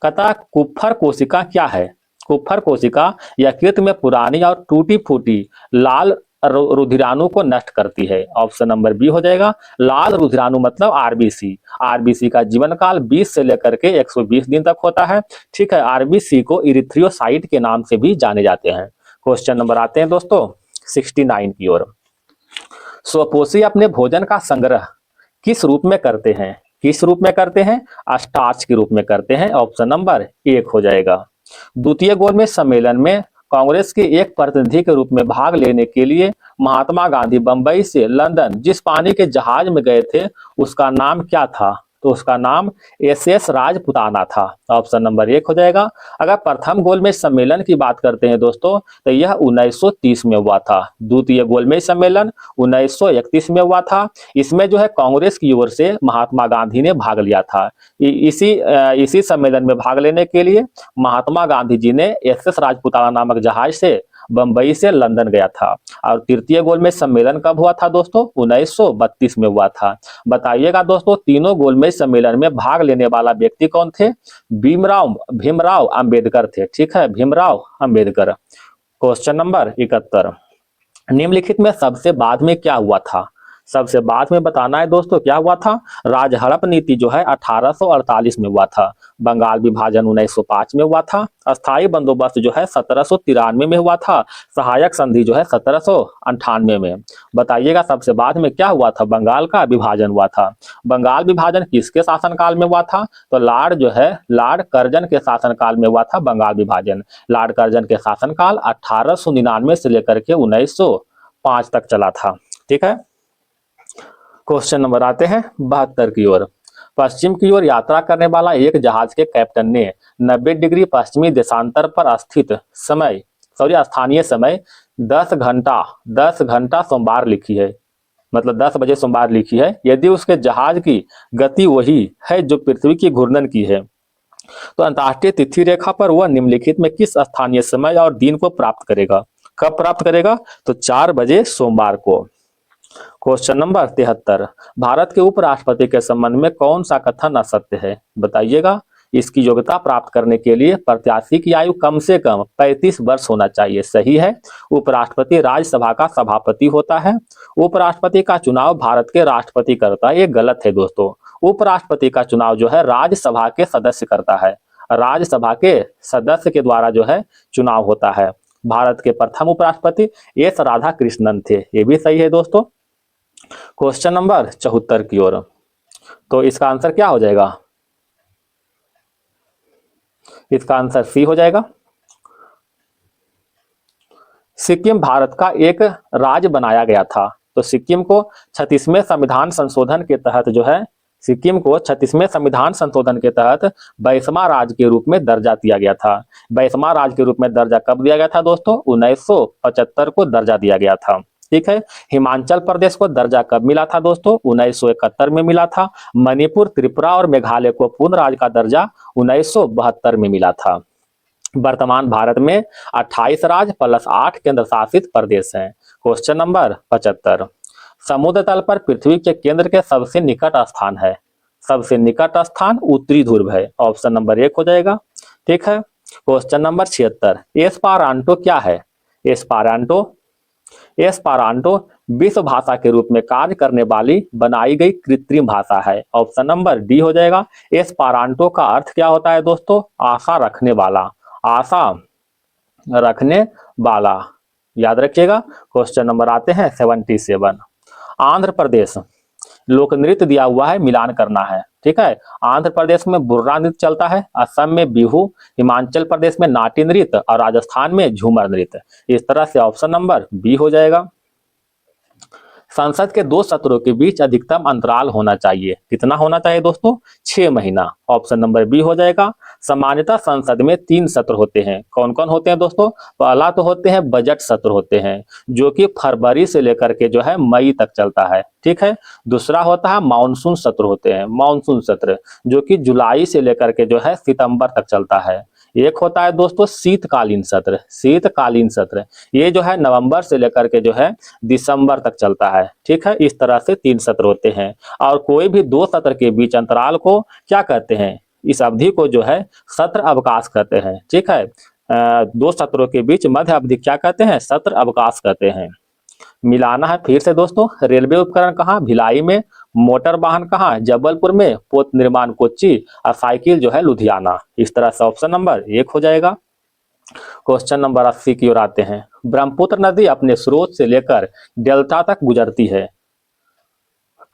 कथा कुप्फर कोशिका क्या है? कुप्फर कोशिका यकृत में पुरानी और टूटी फूटी लाल रुधिराणु को नष्ट करती है। ऑप्शन नंबर बी हो जाएगा। लाल रुधिराणु मतलब आरबीसी। आरबीसी का जीवन काल 20 से लेकर के 120 दिन तक होता है। ठीक है, आरबीसी को इरिथ्रियोसाइट के नाम से भी जाने जाते हैं। क्वेश्चन नंबर आते हैं दोस्तों 69 की ओर। स्वपोषी अपने भोजन का संग्रह किस रूप में करते हैं? किस रूप में करते हैं? स्टार्च के रूप में करते हैं। ऑप्शन नंबर 1 हो जाएगा। द्वितीय गोलमेज सम्मेलन में कांग्रेस के एक प्रतिनिधि के रूप में भाग लेने के लिए महात्मा गांधी बंबई से लंदन जिस पानी के जहाज में गए थे उसका नाम क्या था? तो उसका नाम एस राजपुताना था। ऑप्शन नंबर 1 हो जाएगा। अगर प्रथम गोलमेज सम्मेलन की बात करते हैं दोस्तों तो यह 1930 में हुआ था। द्वितीय गोलमेज सम्मेलन 1931 में हुआ था। इसमें जो है कांग्रेस की ओर से महात्मा गांधी ने भाग लिया था। इसी सम्मेलन में भाग लेने के लिए महात्मा गांधी जी ने एस राजपुताना नामक जहाज से बंबई से लंदन गया था। और तृतीय गोलमेज सम्मेलन कब हुआ था दोस्तों? 1932 में हुआ था। बताइएगा दोस्तों, तीनों गोलमेज सम्मेलन में भाग लेने वाला व्यक्ति कौन थे? भीमराव अंबेडकर थे। ठीक है, भीमराव अंबेडकर। Question number 71। निम्नलिखित में सबसे बाद में क्या हुआ था? सबसे बाद में बताना है दोस्तों क्या हुआ था। राजहड़प नीति जो है 1848 में हुआ था। बंगाल विभाजन 1905 में हुआ था। अस्थायी बंदोबस्त जो है 1793 में हुआ था। सहायक संधि जो है 1798 में। बताइएगा सबसे बाद में क्या हुआ था? बंगाल का विभाजन हुआ था। बंगाल विभाजन किसके शासनकाल में हुआ था? तो लॉर्ड कर्जन के शासनकाल में हुआ था बंगाल विभाजन। लॉर्ड कर्जन के शासनकाल 1899 से लेकर के 1905 तक चला था। ठीक है, क्वेश्चन नंबर आते हैं 72 की ओर। पश्चिम की ओर यात्रा करने वाला एक जहाज के कैप्टन ने 90 डिग्री पश्चिमी देशांतर पर स्थित स्थानीय समय 10 घंटा सोमवार लिखी है, मतलब 10 बजे सोमवार लिखी है। यदि उसके जहाज की गति वही है जो पृथ्वी की घूर्णन की है तो अंतर्राष्ट्रीय तिथि रेखा पर वह निम्नलिखित में किस स्थानीय समय और दिन को प्राप्त करेगा? कब प्राप्त करेगा? तो 4 बजे सोमवार को। Question number 73। भारत के उपराष्ट्रपति के संबंध में कौन सा कथन असत्य है? बताइएगा। इसकी योग्यता प्राप्त करने के लिए प्रत्याशी की आयु कम से कम 35 वर्ष होना चाहिए। सही है। उपराष्ट्रपति राज्यसभा का सभापति होता है। उपराष्ट्रपति का चुनाव भारत के राष्ट्रपति करता है। ये गलत है दोस्तों। उपराष्ट्रपति का चुनाव जो है राज्यसभा के सदस्य करता है। राज्यसभा के सदस्य के द्वारा जो है चुनाव होता है। भारत के प्रथम उपराष्ट्रपति एस राधाकृष्णन थे। ये भी सही है दोस्तों। क्वेश्चन नंबर 74 की ओर। तो इसका आंसर क्या हो जाएगा? इसका आंसर सी हो जाएगा। सिक्किम भारत का एक राज्य बनाया गया था। तो सिक्किम को 36वें संविधान संशोधन के तहत जो है सिक्किम को 36वें संविधान संशोधन के तहत 22वां राज्य के रूप में दर्जा दिया गया था। 22वां राज्य के रूप में दर्जा कब दिया गया था दोस्तों? 1975 को दर्जा दिया गया था। ठीक है। हिमाचल प्रदेश को दर्जा कब मिला था दोस्तों? 1971 में मिला था। मणिपुर, त्रिपुरा और मेघालय को पूर्ण राज्य का दर्जा 1972 में मिला था। वर्तमान भारत में 28 राज्य प्लस 8 केंद्र शासित प्रदेश हैं। क्वेश्चन नंबर 75, समुद्र तल पर पृथ्वी के केंद्र के सबसे निकट स्थान है। सबसे निकट स्थान उत्तरी ध्रुव है। ऑप्शन नंबर 1 हो जाएगा। ठीक है। क्वेश्चन नंबर 76, एस्पारांटो क्या है? एस्पारांटो एस्पारांटो विश्व भाषा के रूप में कार्य करने वाली बनाई गई कृत्रिम भाषा है। ऑप्शन नंबर डी हो जाएगा। एस्पारांटो का अर्थ क्या होता है दोस्तों? आशा रखने वाला, आशा रखने वाला, याद रखिएगा। क्वेश्चन नंबर आते हैं 77, आंध्र प्रदेश लोक नृत्य दिया हुआ है, मिलान करना है। ठीक है। आंध्र प्रदेश में बुर्रा नृत्य चलता है, असम में बिहू, हिमाचल प्रदेश में नाट्य नृत्य और राजस्थान में झूमर नृत्य। इस तरह से ऑप्शन नंबर बी हो जाएगा। संसद के 2 सत्रों के बीच अधिकतम अंतराल होना चाहिए। कितना होना चाहिए दोस्तों? 6 महीना। ऑप्शन नंबर बी हो जाएगा। सामान्यतः संसद में 3 सत्र होते हैं। कौन कौन होते हैं दोस्तों? पहला तो होते हैं बजट सत्र होते हैं, जो कि फरवरी से लेकर के जो है मई तक चलता है। ठीक है। दूसरा होता है मानसून सत्र होते हैं, मानसून सत्र, जो कि जुलाई से लेकर के जो है सितंबर तक चलता है। एक होता है दोस्तों शीतकालीन सत्र, शीतकालीन सत्र, ये जो है नवंबर से लेकर के जो है दिसंबर तक चलता है। ठीक है। इस तरह से 3 सत्र होते हैं और कोई भी 2 सत्र के बीच अंतराल को क्या कहते हैं? इस अवधि को जो है सत्र अवकाश कहते हैं। ठीक है। 2 सत्रों के बीच मध्य अवधि क्या कहते हैं? सत्र अवकाश कहते हैं। मिलाना है फिर से दोस्तों। रेलवे उपकरण कहाँ? भिलाई में। मोटर वाहन कहाँ? जबलपुर में। पोत निर्माण कोच्चि और साइकिल जो है लुधियाना। इस तरह से ऑप्शन नंबर 1 हो जाएगा। क्वेश्चन नंबर 80 की ओर आते हैं। ब्रह्मपुत्र नदी अपने स्रोत से लेकर डेल्टा तक गुजरती है।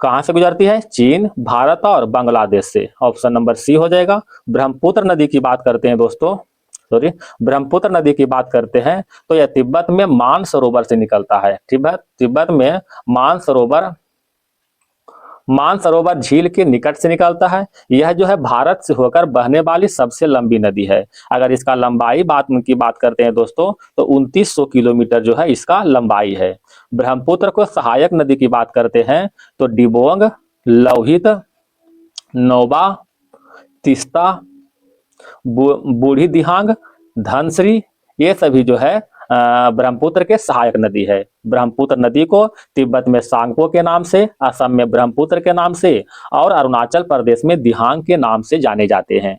कहां से गुजरती है? चीन, भारत और बांग्लादेश से। ऑप्शन नंबर सी हो जाएगा। ब्रह्मपुत्र नदी की बात करते हैं दोस्तों, सॉरी, ब्रह्मपुत्र नदी की बात करते हैं तो यह तिब्बत में मानसरोवर से निकलता है। तिब्बत में मानसरोवर झील के निकट से निकलता है। यह जो है भारत से होकर बहने वाली सबसे लंबी नदी है। अगर इसका लंबाई की बात करते हैं दोस्तों तो 2900 किलोमीटर जो है इसका लंबाई है। ब्रह्मपुत्र को सहायक नदी की बात करते हैं तो डिबोंग, लोहित, नोबा, तीस्ता, बूढ़ी दिहांग, धनश्री, ये सभी जो है ब्रह्मपुत्र के सहायक नदी है। ब्रह्मपुत्र नदी को तिब्बत में सांगपो के नाम से, असम में ब्रह्मपुत्र के नाम से और अरुणाचल प्रदेश में दिहांग के नाम से जाने जाते हैं।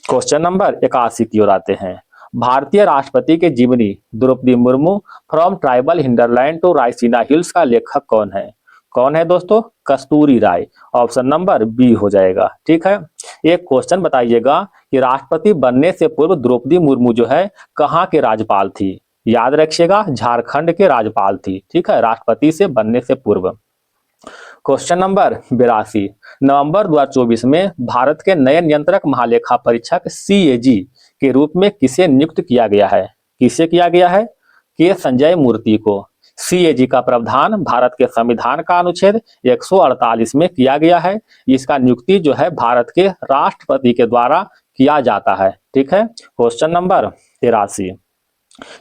क्वेश्चन नंबर 81 की ओर आते हैं। भारतीय राष्ट्रपति के जीवनी Droupadi Murmu from tribal hinterland to Raisina hills का लेखक कौन है? कौन है दोस्तों? Kasturi Rai. Option number B हो जाएगा। ठीक है। एक क्वेश्चन बताइएगा कि राष्ट्रपति बनने से पूर्व द्रौपदी मुर्मू जो है कहाँ के राज्यपाल थी? याद रखिएगा, झारखंड के राज्यपाल थी। ठीक है, राष्ट्रपति से बनने से पूर्व। क्वेश्चन नंबर 82, नवंबर 2024 में भारत के नए नियंत्रक महालेखा परीक्षक CAG के रूप में किसे नियुक्त किया गया है? किसे किया गया है? के संजय मूर्ति को। CAG का प्रावधान भारत के संविधान का अनुच्छेद 148 में किया गया है। इसका नियुक्ति जो है भारत के राष्ट्रपति के द्वारा किया जाता है। ठीक है। क्वेश्चन नंबर 83,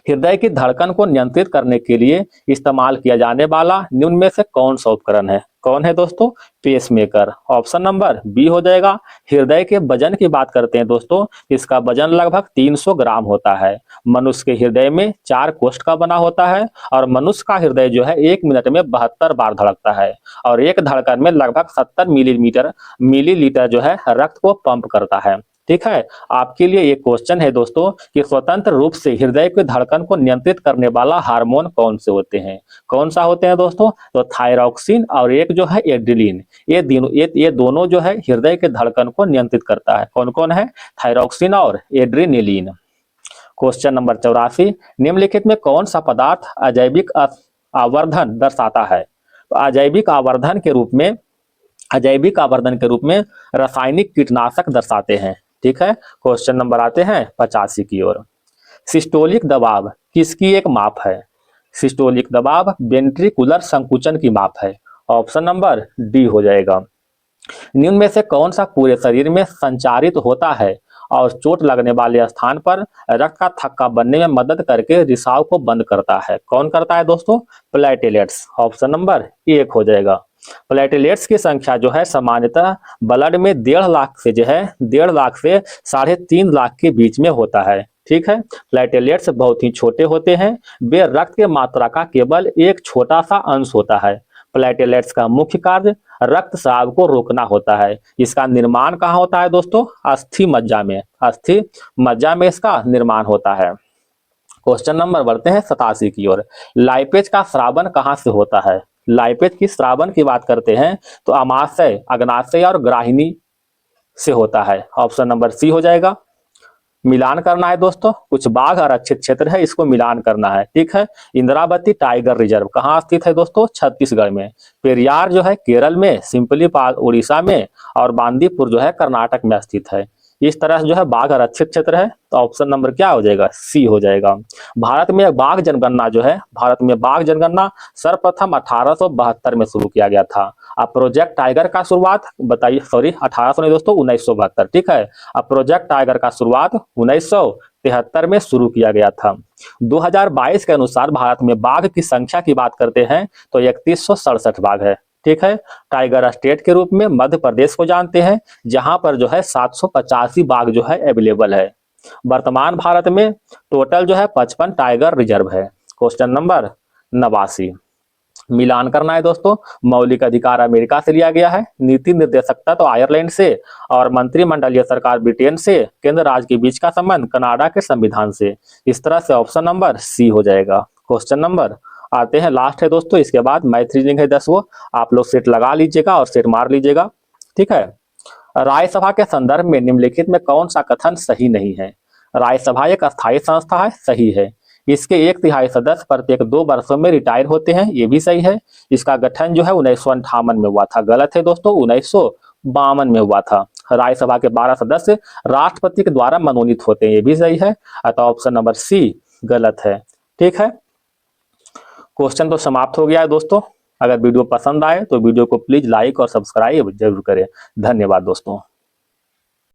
हृदय की धड़कन को नियंत्रित करने के लिए इस्तेमाल किया जाने वाला निम्न में से कौन सा उपकरण है? कौन है दोस्तों? पेसमेकर। ऑप्शन नंबर बी हो जाएगा। हृदय के वजन की बात करते हैं दोस्तों, इसका वजन लगभग 300 ग्राम होता है। मनुष्य के हृदय में 4 कोष्ठ का बना होता है और मनुष्य का हृदय जो है 1 मिनट में 72 बार धड़कता है और एक धड़कन में लगभग 70 मिलीलीटर जो है रक्त को पंप करता है। ठीक है। आपके लिए एक क्वेश्चन है दोस्तों कि स्वतंत्र रूप से हृदय की धड़कन को नियंत्रित करने वाला हार्मोन कौन से होते हैं? कौन सा होते हैं दोस्तों? तो थायरॉक्सिन और एक जो है एड्रिलिन, ये दोनों जो है हृदय के धड़कन को नियंत्रित करता है। कौन कौन है? थायरॉक्सिन और एड्रिनिलिन। क्वेश्चन नंबर 84, निम्नलिखित में कौन सा पदार्थ अजैविक आवर्धन दर्शाता है? तो अजैविक आवर्धन के रूप में रासायनिक कीटनाशक दर्शाते हैं। ठीक है। क्वेश्चन नंबर आते हैं 85 की ओर। सिस्टोलिक दबाव किसकी एक माप है? सिस्टोलिक दबाव वेंट्रिकुलर संकुचन की माप है। ऑप्शन नंबर डी हो जाएगा। निम्न में से कौन सा पूरे शरीर में संचारित होता है और चोट लगने वाले स्थान पर रक्त का थक्का बनने में मदद करके रिसाव को बंद करता है? कौन करता है दोस्तों? प्लेटलेट्स। ऑप्शन नंबर 1 हो जाएगा। प्लेटलेट्स की संख्या जो है सामान्यतः ब्लड में 1.5 लाख से 3.5 लाख के बीच में होता है। ठीक है। प्लेटलेट्स बहुत ही छोटे होते हैं, वे रक्त के मात्रा का केवल एक छोटा सा अंश होता है। प्लेटलेट्स का मुख्य कार्य रक्तस्राव को रोकना होता है। इसका निर्माण कहाँ होता है दोस्तों? अस्थि मज्जा में, अस्थि मज्जा में इसका निर्माण होता है। क्वेश्चन नंबर बढ़ते हैं 87 की ओर। लाइपेज का स्रावन कहाँ से होता है? लाइपेज की स्रावन की बात करते हैं तो अमाशय, अग्नाशय और ग्राहिनी से होता है। ऑप्शन नंबर सी हो जाएगा। मिलान करना है दोस्तों, कुछ बाघ आरक्षित क्षेत्र है, इसको मिलान करना है, ठीक है। इंद्रावती टाइगर रिजर्व कहाँ स्थित है दोस्तों? छत्तीसगढ़ में। पेरियार जो है केरल में, सिंपलीपाल उड़ीसा में और बांदीपुर जो है कर्नाटक में स्थित है। इस तरह से जो है बाघ आरक्षित क्षेत्र है, तो ऑप्शन नंबर क्या हो जाएगा? सी हो जाएगा। भारत में बाघ जनगणना जो है, भारत में बाघ जनगणना सर्वप्रथम 1872 में शुरू किया गया था। अब प्रोजेक्ट टाइगर का शुरुआत बताइए, सॉरी 1800 नहीं दोस्तों, 1972, ठीक है। अब प्रोजेक्ट टाइगर का शुरुआत 1973 में शुरू किया गया था। 2022 के अनुसार भारत में बाघ की संख्या की बात करते हैं तो 3167 बाघ है, ठीक है। टाइगर स्टेट के रूप में मध्य प्रदेश को जानते हैं, जहां पर जो है 785 बाघ जो है अवेलेबल है। वर्तमान भारत में टोटल जो है 55 टाइगर रिजर्व है। Question number 89। मिलान करना है दोस्तों। मौलिक अधिकार अमेरिका से लिया गया है, नीति निर्देशकता तो आयरलैंड से और मंत्रिमंडलीय सरकार ब्रिटेन से, केंद्र राज्य के बीच का संबंध कनाडा के संविधान से। इस तरह से ऑप्शन नंबर सी हो जाएगा। क्वेश्चन नंबर आते हैं, लास्ट है दोस्तों, इसके बाद मैथ रीजनिंग है 10 वो, आप लोग सेट लगा लीजिएगा और सेट मार लीजिएगा, ठीक है। राज्यसभा के संदर्भ में निम्नलिखित में कौन सा कथन सही नहीं है? राज्यसभा एक अस्थायी संस्था है, सही है। इसके 1/3 सदस्य प्रत्येक 2 वर्षों में रिटायर होते हैं, ये भी सही है। इसका गठन जो है 1958 में हुआ था, गलत है दोस्तों, 1952 में हुआ था। राज्यसभा के 12 सदस्य राष्ट्रपति के द्वारा मनोनीत होते हैं, ये भी सही है। अतः ऑप्शन नंबर सी गलत है, ठीक है। क्वेश्चन तो समाप्त हो गया है दोस्तों। अगर वीडियो पसंद आए तो वीडियो को प्लीज लाइक और सब्सक्राइब जरूर करें। धन्यवाद दोस्तों।